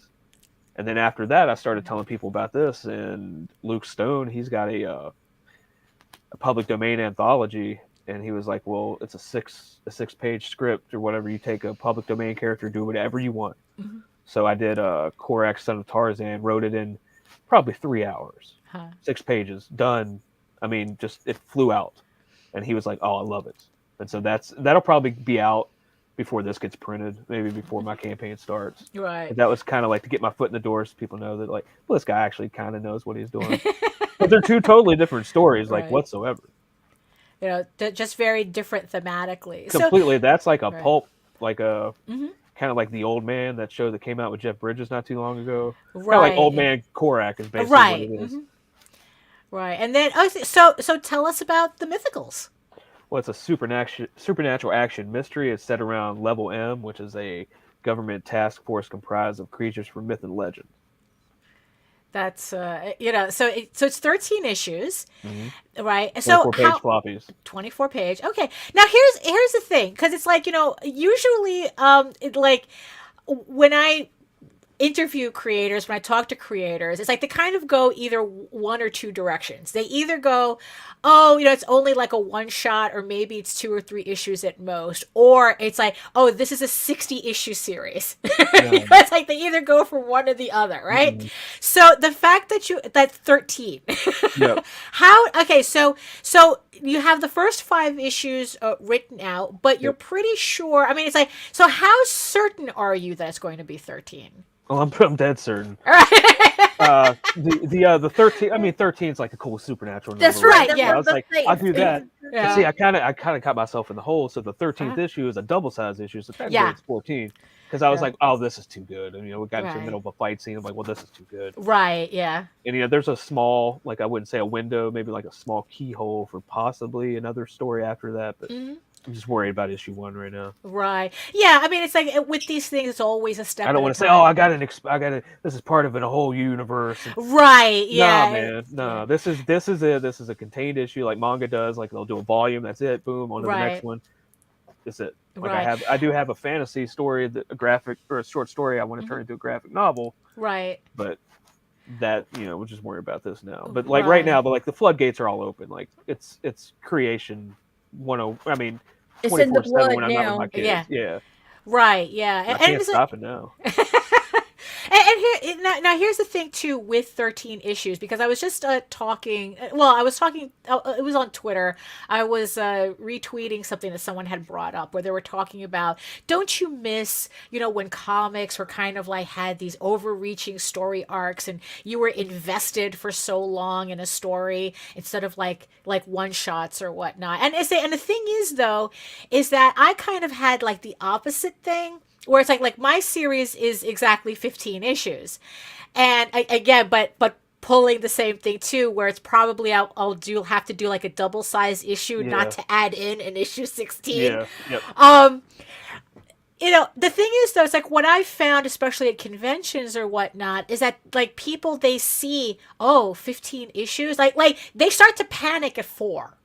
And then after that, I started telling people about this, and Luke Stone, he's got a public domain anthology, and he was like, well, it's a six-page script or whatever. You take a public domain character, do whatever you want. So I did Korak, Son of Tarzan, wrote it in probably 3 hours, 6 pages, done. I mean, just it flew out. And he was like, oh, I love it. And so that'll probably be out before this gets printed, maybe before my campaign starts. Right. But that was kind of like to get my foot in the door so people know that, like, well, this guy actually kind of knows what he's doing. But they're 2 totally different stories, like, whatsoever. Just very different thematically. Completely. So, that's like a pulp, like a kind of like The Old Man, that show that came out with Jeff Bridges not too long ago. Right. Kind of like Old Man Korak is basically what it is. Right. And then, so tell us about the Mythicals. Well, it's a supernatural action mystery. It's set around Level M, which is a government task force comprised of creatures from myth and legend. That's so it's 13 issues, right? 24 So page floppies. 24 page. Okay. Now here's the thing, because it's like, usually when I interview creators, when I talk to creators, it's like they kind of go either one or two directions. They either go, oh, it's only like a one shot, or maybe it's 2 or 3 issues at most, or it's like, oh, this is a 60 issue series. Yeah. It's like they either go for one or the other, right? So the fact that that's 13. Yep. So you have the first 5 issues written out, but you're pretty sure. I mean, it's like, so how certain are you that it's going to be 13? Well, I'm dead certain. The 13. I mean, 13 is like the cool supernatural number. That's right. Yeah, I was like, I'll do that. Yeah. But see, I kind of caught myself in the hole. So the 13th issue is a double size issue. So technically it's 14. Because I was like, oh, this is too good. And we got into the middle of a fight scene. I'm like, well, this is too good. Right. Yeah. And there's a small, like, I wouldn't say a window, maybe like a small keyhole for possibly another story after that. But I'm just worried about issue 1 right now. Right. Yeah. I mean, it's like with these things, it's always a step. I don't want to say, oh, I got it. This is part of a whole universe. Right. Yeah. Nah, man. No, this is it. This is a contained issue, like manga does. Like they'll do a volume. That's it. Boom. On to the next one. That's it. Like I do have a fantasy story, a graphic or a short story I want to turn into a graphic novel. Right. But that we'll just worry about this now. But like right now, the floodgates are all open. Like it's creation 10. I mean, it's in the 24/7 blood when I'm now. not with my kids. Yeah. Right. Yeah. I can't stop it now. And now here's the thing too with 13 issues, because I was just talking. Well, I was talking. It was on Twitter. I was retweeting something that someone had brought up where they were talking about, don't you miss, when comics were kind of like had these overreaching story arcs and you were invested for so long in a story instead of like one shots or whatnot. And the thing is though, is that I kind of had like the opposite thing. Where it's like my series is exactly 15 issues, and but pulling the same thing too, where it's probably I'll have to do like a double size issue, not to add in an issue 16. Yeah. Yep. The thing is though, it's like what I found, especially at conventions or whatnot, is that like people, they see 15 issues, like they start to panic at 4.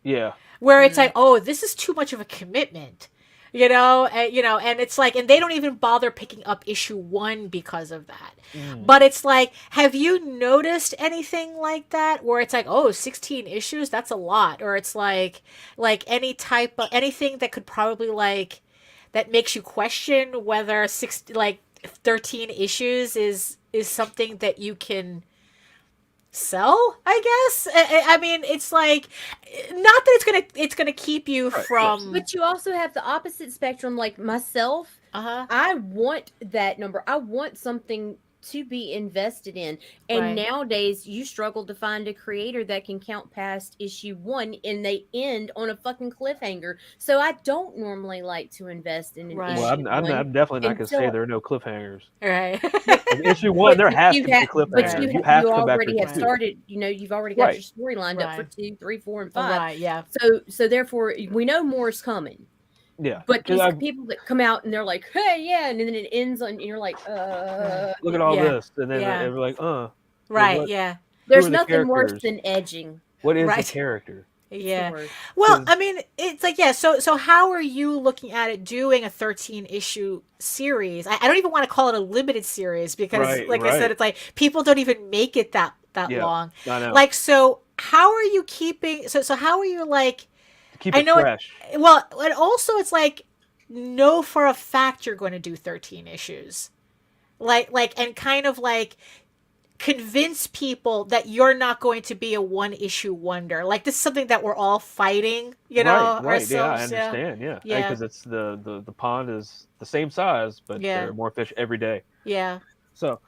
Yeah. Where it's like, oh, this is too much of a commitment. And it's like, and they don't even bother picking up issue 1 because of that. But it's like, have you noticed anything like that where it's like, 16 issues, that's a lot, or it's like any type of anything that could probably that makes you question whether 13 issues is something that you can sell, I guess. I mean, it's like, not that it's gonna keep you from, but you also have the opposite spectrum, like myself. I want that number. I want something to be invested in, and nowadays you struggle to find a creator that can count past issue 1 and they end on a fucking cliffhanger. So I don't normally like to invest in an issue. Well, I'm definitely not gonna say there are no cliffhangers. Right. Issue 1, there has to be a cliffhanger. But you already have started. You've already got your story lined up for 2, 3, 4, and 5. Right. Yeah. So therefore, we know more is coming. Yeah. But these people that come out and they're like, hey, yeah, and then it ends on, and you're like, look at all this, and then they're like, right, yeah. There's nothing worse than edging. What is the character? Yeah. Well, I mean, it's like, so how are you looking at it doing a 13 issue series? I don't even want to call it a limited series because I said, it's like people don't even make it that long. I know. Like, so how are you keeping, so how are you like, keep it fresh? Well, and also it's like, know for a fact you're going to do 13 issues. And kind of like convince people that you're not going to be a one issue wonder. Like, this is something that we're all fighting, ourselves. Yeah, I understand. Yeah. Because it's the pond is the same size, but there are more fish every day. Yeah. So,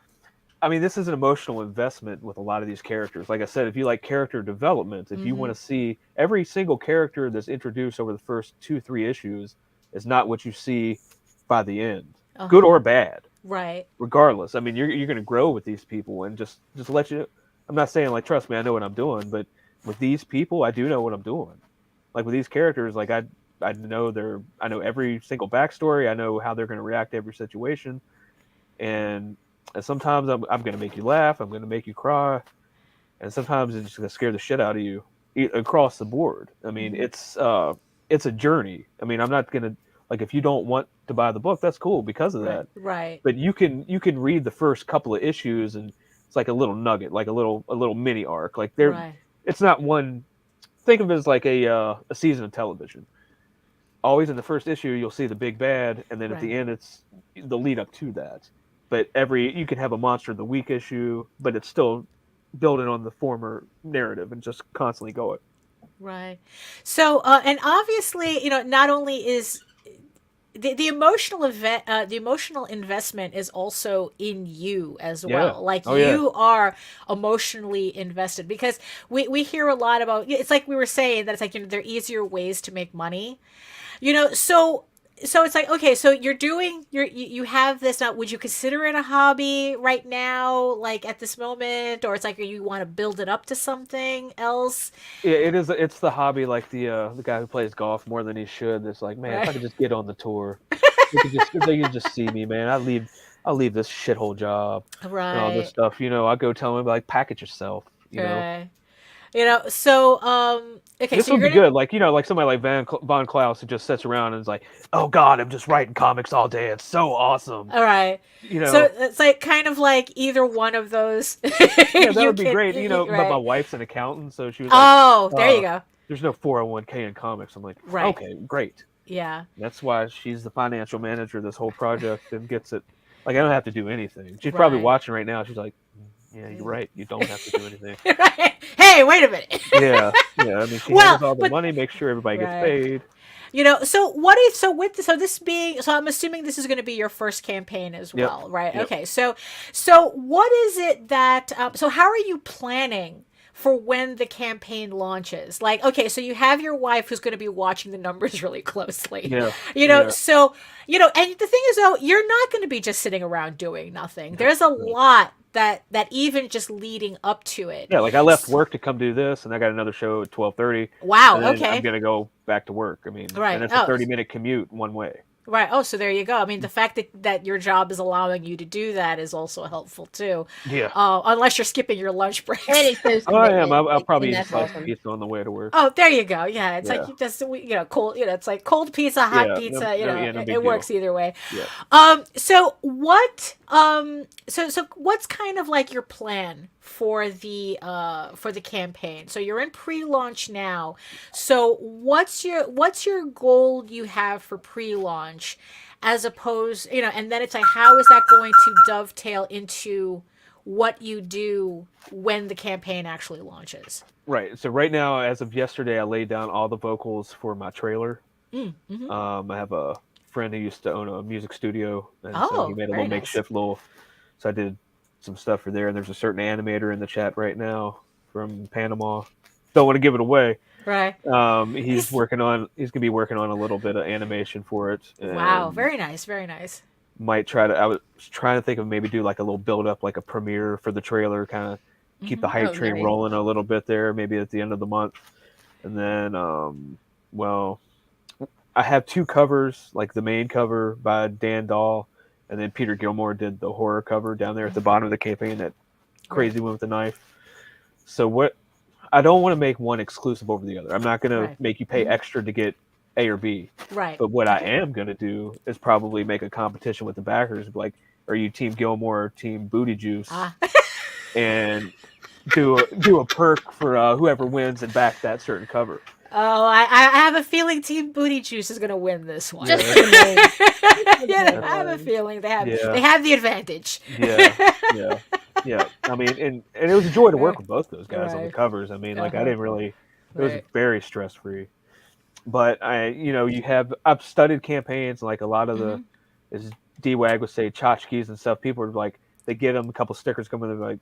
I mean, this is an emotional investment with a lot of these characters. Like I said, if you like character development, if you want to see every single character that's introduced over the first 2-3 issues is not what you see by the end, good or bad. Right. Regardless, I mean, you're going to grow with these people, and just let you. I'm not saying trust me, I know what I'm doing, but with these people, I do know what I'm doing. like with these characters, like I know every single backstory. I know how they're going to react to every situation, and sometimes I'm going to make you laugh. I'm going to make you cry, and sometimes it's just going to scare the shit out of you across the board. I mean, it's a journey. I mean, I'm not going to, like, if you don't want to buy the book, that's cool because of that. Right. But you can read the first couple of issues, and it's like a little nugget, like a little mini arc. Like it's not one. Think of it as like a season of television. Always in the first issue, you'll see the big bad, and then at the end, it's the lead up to that. But you can have a monster of the week issue, but it's still building on the former narrative and just constantly going. Right. So, and obviously, not only is the emotional the emotional investment is also in you as well. Like you are emotionally invested, because we hear a lot about, it's like we were saying that it's like, there are easier ways to make money, so it's like, okay, so you have this now. Would you consider it a hobby right now, like at this moment, or it's like you want to build it up to something else? Yeah, it is. It's the hobby, like the guy who plays golf more than he should. It's like, man, if I could just get on the tour, they could just see me, man. I'll leave this shithole job, and all this stuff. I go tell him, like, package yourself. So okay, this so would be good. Like, like somebody like Von Klaus who just sits around and is like, oh God, I'm just writing comics all day. It's so awesome. All right. So it's like kind of like either one of those. Yeah, that would be great. But my wife's an accountant, so she was like, there you go. There's no 401k in comics. I'm like, okay, great. Yeah. That's why she's the financial manager of this whole project and gets it. Like, I don't have to do anything. She's probably watching right now. She's like, yeah, you're right. You don't have to do anything. Hey, wait a minute. Yeah. I mean, she has all the money, makes sure everybody gets paid. So I'm assuming this is going to be your first campaign as well, right? Yep. Okay. So what is it that, so how are you planning for when the campaign launches? Like, okay, so you have your wife who's going to be watching the numbers really closely. So, and the thing is, though, you're not going to be just sitting around doing nothing. There's a lot that even just leading up to it. Yeah, like I left work to come do this, and I got another show at 12:30. Wow, and then okay. I'm going to go back to work. I mean, and it's a 30-minute commute one way. Right. Oh, so there you go. I mean, the fact that your job is allowing you to do that is also helpful too. Yeah. Unless you're skipping your lunch breaks. I am. I'll probably eat pizza on the way to work. Oh, there you go. Yeah, it's like you just cold. It's like cold pizza, hot pizza. It works either way. Yeah. So what? So what's kind of like your plan for the campaign? So you're in pre-launch now. So what's your goal you have for pre-launch, as opposed, and then it's like, how is that going to dovetail into what you do when the campaign actually launches? Right. So right now, as of yesterday, I laid down all the vocals for my trailer. Mm-hmm. I have a friend who used to own a music studio, and so he made a little makeshift so I did some stuff for there. And there's a certain animator in the chat right now from Panama. Don't want to give it away. Right. He's gonna be working on a little bit of animation for it. Wow, very nice, very nice. I was trying to think of maybe do like a little build up, like a premiere for the trailer, kind of keep the hype train rolling a little bit there, maybe at the end of the month. And then I have two covers, like the main cover by Dan Dahl, and then Peter Gilmore did the horror cover down there at the bottom of the campaign, that crazy one with the knife. So I don't want to make one exclusive over the other. I'm not going to make you pay extra to get A or B. Right. But what I am going to do is probably make a competition with the backers. Like, are you Team Gilmore or Team Booty Juice? And do a perk for whoever wins and back that certain cover. Oh, I have a feeling Team Booty Juice is going to win this one. Just for the name. I have a feeling they have the advantage. Yeah. I mean, and it was a joy to work with both those guys on the covers. I mean, like I didn't really. It was very stress free. But I've studied campaigns, like a lot of the, as D-Wag would say, tchotchkes and stuff. People are like, they get them a couple stickers coming, they're like,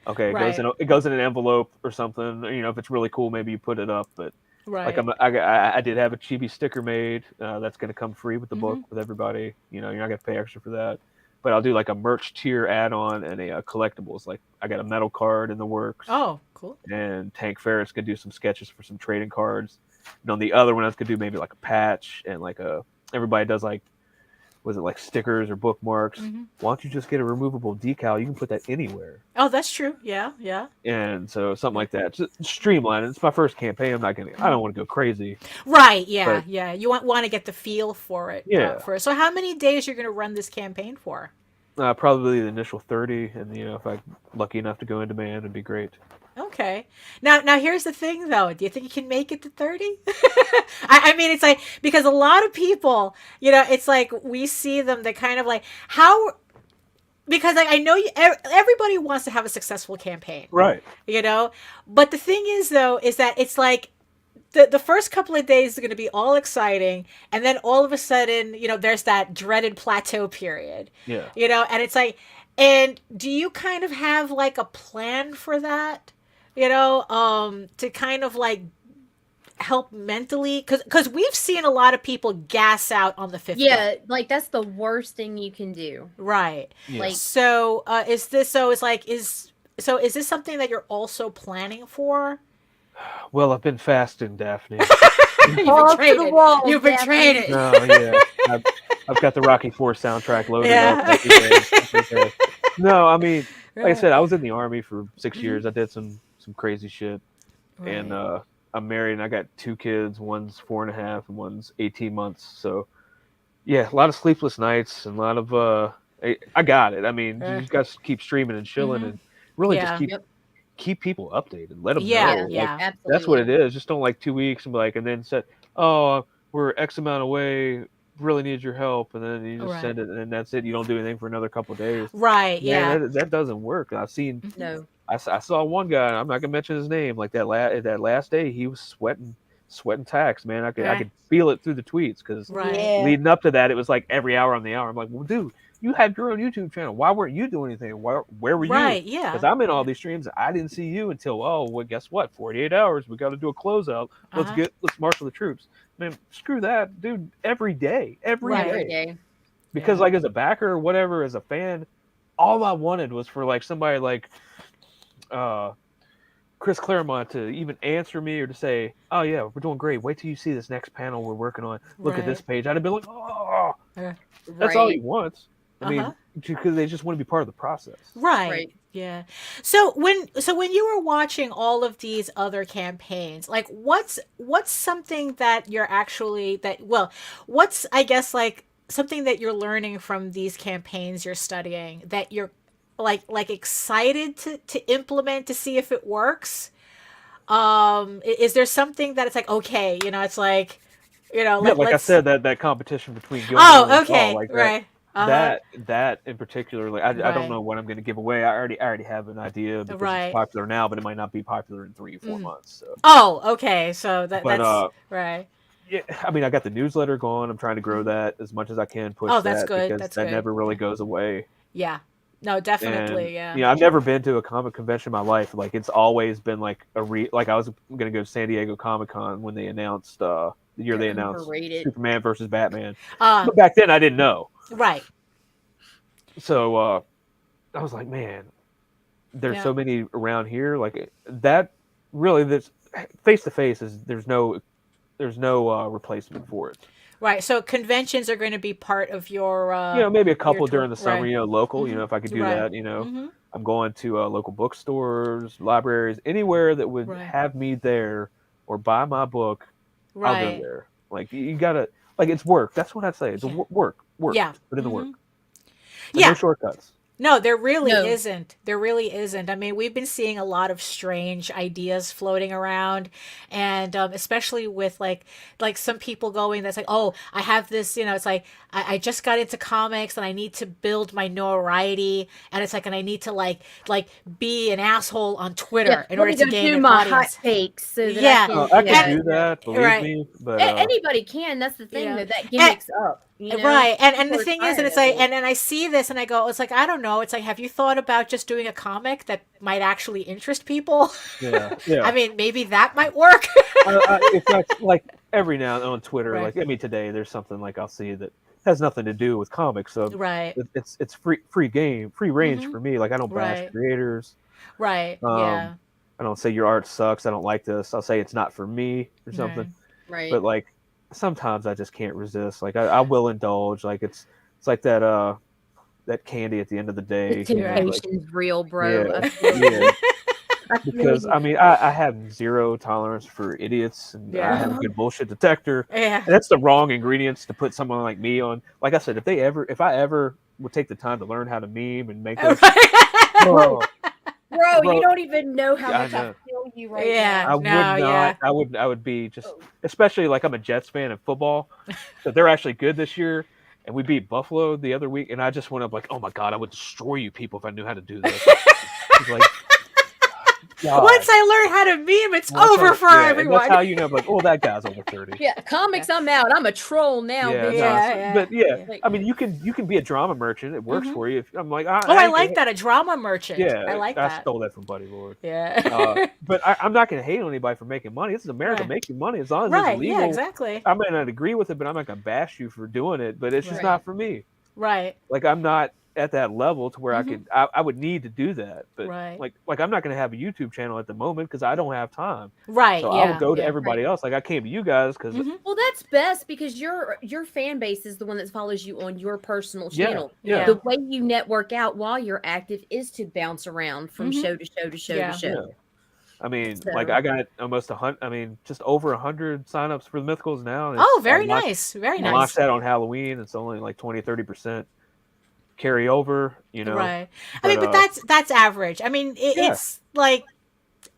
okay, it goes in an envelope or something. If it's really cool, maybe you put it up. But like I did have a chibi sticker made that's going to come free with the book with everybody. You're not going to pay extra for that. But I'll do like a merch tier add-on and a collectibles. Like I got a metal card in the works. Oh, cool. And Tank Ferris could do some sketches for some trading cards. And on the other one, I could do maybe like a patch and like everybody does like, was it like stickers or bookmarks? Mm-hmm. Why don't you just get a removable decal? You can put that anywhere. Oh, that's true. Yeah. And so something like that, just streamline it. It's my first campaign. I don't want to go crazy. Right. Yeah. But, yeah. You want to get the feel for it. Yeah. First. So how many days you're going to run this campaign for? Probably the initial 30, and if I'm lucky enough to go in demand, it'd be great. Okay. Now here's the thing, though. Do you think you can make it to 30? I mean, it's like, because a lot of people, it's like we see them, they kind of like, how, because I know everybody wants to have a successful campaign. Right. But the thing is, though, is that it's like, the first couple of days are going to be all exciting, and then all of a sudden, there's that dreaded plateau period. Yeah. And it's like, and do you kind of have like a plan for that? To kind of like help mentally, because we've seen a lot of people gas out on the 5th Yeah, day. like that's the worst thing you can do. Right. Yeah. Like, so is this something that you're also planning for? Well, I've been fasting, Daphne. You've betrayed it. No, yeah. I've got the Rocky IV soundtrack loaded up. No, I mean, like I said, I was in the Army for 6 years. I did some crazy shit. Right. And I'm married, and I got 2 kids. One's 4.5 and one's 18 months. So, yeah, a lot of sleepless nights and a lot of I got it. I mean, you just got to keep streaming and chilling and really just keep people updated. Let them know. Yeah, absolutely. That's what it is. Just don't like 2 weeks and be like, and then said, oh, we're X amount away. Really need your help, and then you just send it, and that's it. You don't do anything for another couple of days. Right. Yeah. That doesn't work. I've seen. No. I saw one guy. I'm not gonna mention his name. Like that last day, he was sweating tacks, man. I could feel it through the tweets because leading up to that, it was like every hour on the hour. I'm like, well, dude, you have your own YouTube channel. Why weren't you doing anything? Where were you? Right. Yeah. Because I'm in all these streams. I didn't see you until well, guess what? 48 hours. We got to do a closeout. Let's marshal the troops. Man, screw that, dude. Every day. Every day. Because like as a backer or whatever, as a fan, all I wanted was for like somebody like Chris Claremont to even answer me or to say, oh yeah, we're doing great. Wait till you see this next panel we're working on. Look at this page. I'd have been like, oh, that's all he wants. I mean, because they just want to be part of the process. Right. Yeah. So when you were watching all of these other campaigns, like what's something that you're actually what's I guess like something that you're learning from these campaigns you're studying that you're like excited to implement to see if it works? Is there something that it's like, okay, it's like, like I said, that competition between Gilmore and okay, Paul, like right. That in particular, like I don't know what I'm going to give away. I already have an idea because it's popular now, but it might not be popular in 3 or 4 months. So. Oh, okay. So that's right. Yeah, I mean, I got the newsletter going. I'm trying to grow that as much as I can. Push that's good. Because that's that good. Never really goes away. Yeah. No, definitely. And, I've never been to a comic convention in my life. Like it's always been like like I was going to go to San Diego Comic-Con when they announced the year they announced Superman versus Batman. But back then I didn't know. Right. So I was like, man, there's so many around here. Like that really, this face to face is there's no replacement for it. Right. So conventions are going to be part of your maybe a couple during the summer, local, if I could do that, Mm-hmm. I'm going to local bookstores, libraries, anywhere that would have me there or buy my book. I'll go there. Like you gotta, like it's work. That's what I'd say. It's work. Yeah. Put in the work. Yeah. No shortcuts. No, there really isn't. There really isn't. I mean, we've been seeing a lot of strange ideas floating around, and especially with like some people going, that's like, oh, I have this, it's like I just got into comics and I need to build my notoriety, and it's like, and I need to like be an asshole on Twitter in order to gain an audience. Hot takes so that I can do that. Believe me, but anybody can. That's the thing that gimmicks up. Right. And the thing is, and it's like, and I see this and I go, it's like, I don't know. It's like, have you thought about just doing a comic that might actually interest people? Yeah. I mean, maybe that might work. It's like every now and then on Twitter, like, I mean, today there's something like I'll see that has nothing to do with comics. So it's free game, free range for me. Like I don't bash creators. Right. I don't say your art sucks. I don't like this. I'll say it's not for me or something. Right. But like sometimes I just can't resist. Like I will indulge. Like it's like that candy at the end of the day. The temptation's like, real, bro. Yeah. Because I mean, I have zero tolerance for idiots, and I have a good bullshit detector. Yeah, and that's the wrong ingredients to put someone like me on. Like I said, if I ever would take the time to learn how to meme and make this, bro, you don't even know how much I feel you right now. I would not. Yeah. I would be just, especially like I'm a Jets fan in football, so they're actually good this year. And we beat Buffalo the other week, and I just went up like, "Oh my god, I would destroy you people if I knew how to do this." Like, once I learn how to meme, it's over for everyone. That's how you know, like, oh, that guy's over 30. Yeah, comics, I'm out. I'm a troll now. But I mean, you can be a drama merchant. It works for you. I'm like, I like that, a drama merchant. Yeah, I like that. I stole that from Buddy Lord. Yeah. But I'm not going to hate on anybody for making money. This is America making money as long as it's legal. Yeah, exactly. I may not agree with it, but I'm not going to bash you for doing it. But it's just not for me. Right. Like I'm not at that level to where I would need to do that. But like I'm not going to have a YouTube channel at the moment because I don't have time. Right. So I would go to everybody else. Like I came to you guys because well, that's best because your fan base is the one that follows you on your personal channel. Yeah. The way you network out while you're active is to bounce around from show to show to show to show. Yeah. I mean, like I got almost 100. I mean, just over 100 signups for the Mythicals now. Very nice. Very nice. I launched that on Halloween. It's only like 20-30% carry over. You know, right? I mean, but that's average. I mean, it's like,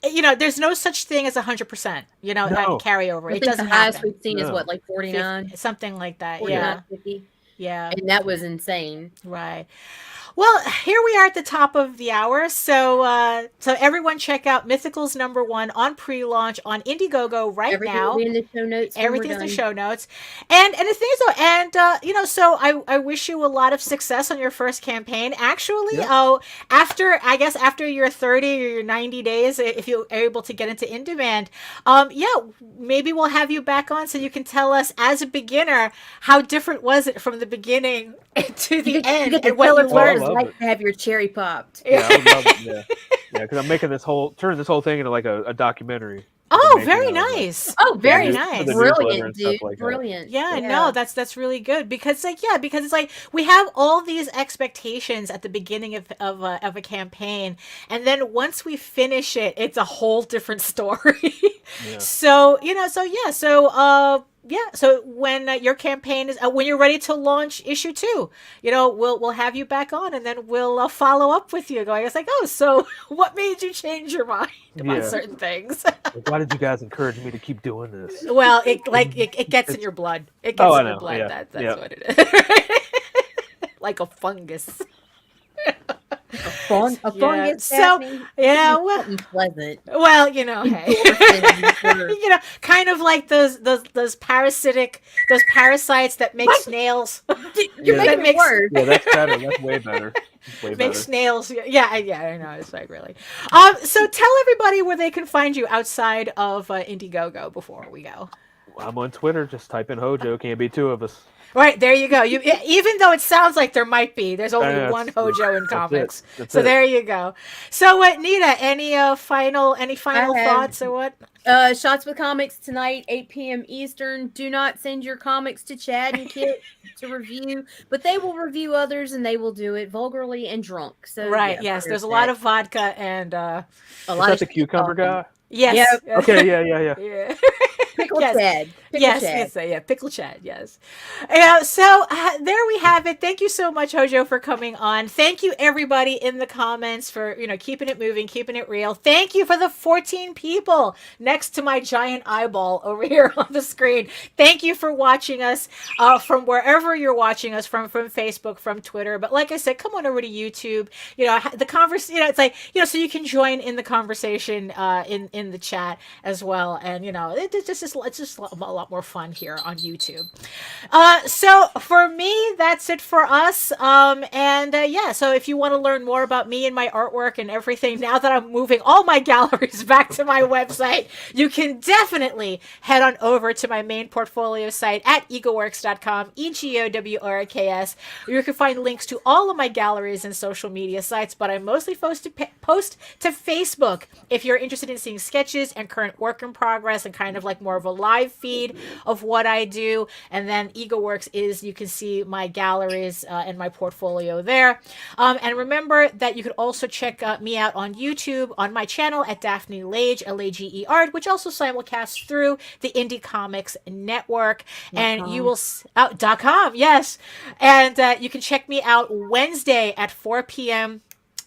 there's no such thing as 100%. Carry over. It doesn't happen. The highest we've seen is what, like 49, something like that. 49, 50. Yeah, and that was insane. Right. Well, here we are at the top of the hour. So everyone check out Mythicals #1 on pre-launch on Indiegogo now. Everything will be in the show notes. Everything's in the show notes. And the thing is, so I wish you a lot of success on your first campaign. Actually, after your 30 or your 90 days, if you're able to get into In Demand, maybe we'll have you back on so you can tell us as a beginner how different was it from the beginning to the end and what you learned. Like to have your cherry popped. Yeah, I would love it. Yeah, because I'm making turning this whole thing into like a documentary. Oh, very nice. Oh, very nice. Brilliant, dude. Like Brilliant. Yeah, no, that's really good because it's like we have all these expectations at the beginning of a campaign, and then once we finish it, it's a whole different story. So when your campaign is when you're ready to launch issue 2, we'll have you back on, and then we'll follow up with you. Going, it's like, so what made you change your mind about certain things? Why did you guys encourage me to keep doing this? Well, it gets in your blood. It gets in your blood. Yeah. That's what it is. Like a fungus. A fungus. So pleasant. Well, hey. Kind of like those parasites that make snails. You're making it worse. Yeah, that's better. That's way better. Make snails. Yeah, I know. It's like really. So tell everybody where they can find you outside of Indiegogo before we go. I'm on Twitter. Just type in Hojo. Can't be two of us. Right, there you go. Even though it sounds like there might be, there's only one Hojo in comics. So there you go. So Nita, any final thoughts or what? Shots with Comics tonight, 8 p.m. Eastern. Do not send your comics to Chad and Kit to review, but they will review others, and they will do it vulgarly and drunk. So yes, there's a lot of vodka and a lot of the cucumber guy. Yes. Yep. Okay. Yeah. Pickle Chad. Pickle Chad. Yes. Yeah. So there we have it. Thank you so much, Hojo, for coming on. Thank you, everybody in the comments for keeping it moving, keeping it real. Thank you for the 14 people next to my giant eyeball over here on the screen. Thank you for watching us from wherever you're watching us from Facebook, from Twitter. But like I said, come on over to YouTube. The conversation. It's like so you can join in the conversation in the chat as well. And it's just a lot more fun here on YouTube. So for me, that's it for us. So if you want to learn more about me and my artwork and everything, now that I'm moving all my galleries back to my website, you can definitely head on over to my main portfolio site at egoworks.com, EGOWRKS. You can find links to all of my galleries and social media sites, but I mostly post to Facebook if you're interested in seeing sketches and current work in progress and kind of like more of a live feed of what I do. And then EgoWorks is, you can see my galleries and my portfolio there. And remember that you could also check me out on YouTube on my channel at Daphne Lage, Lage Art, which also simulcasts through the Indie Comics Network. And you will .com, yes. And you can check me out Wednesday at 4 p.m.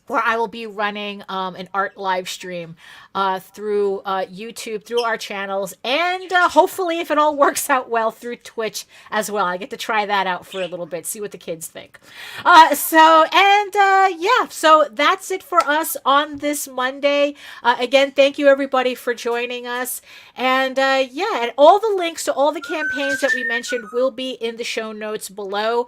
where I will be running an art live stream through YouTube, through our channels, and hopefully, if it all works out well, through Twitch as well. I get to try that out for a little bit, see what the kids think. So that's it for us on this Monday. Again, thank you everybody for joining us. And and all the links to all the campaigns that we mentioned will be in the show notes below,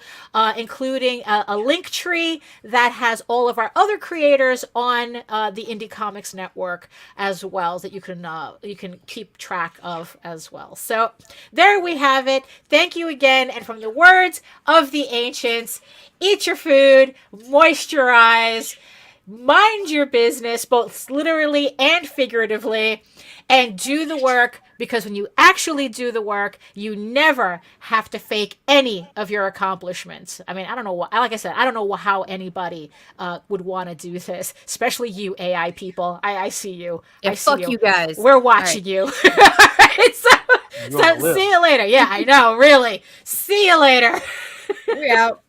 including a link tree that has all of our other creators on the Indie Comics Network as well, that you can keep track of as well. So there we have it. Thank you again. And from the words of the ancients, eat your food, moisturize, mind your business, both literally and figuratively, and do the work, because when you actually do the work, you never have to fake any of your accomplishments. I mean, I don't know what, like I said, I don't know how anybody would want to do this, especially you AI people. I see you. Yeah, I see fuck you guys. We're watching you. So see you later. Yeah, I know, really. See you later. We're out.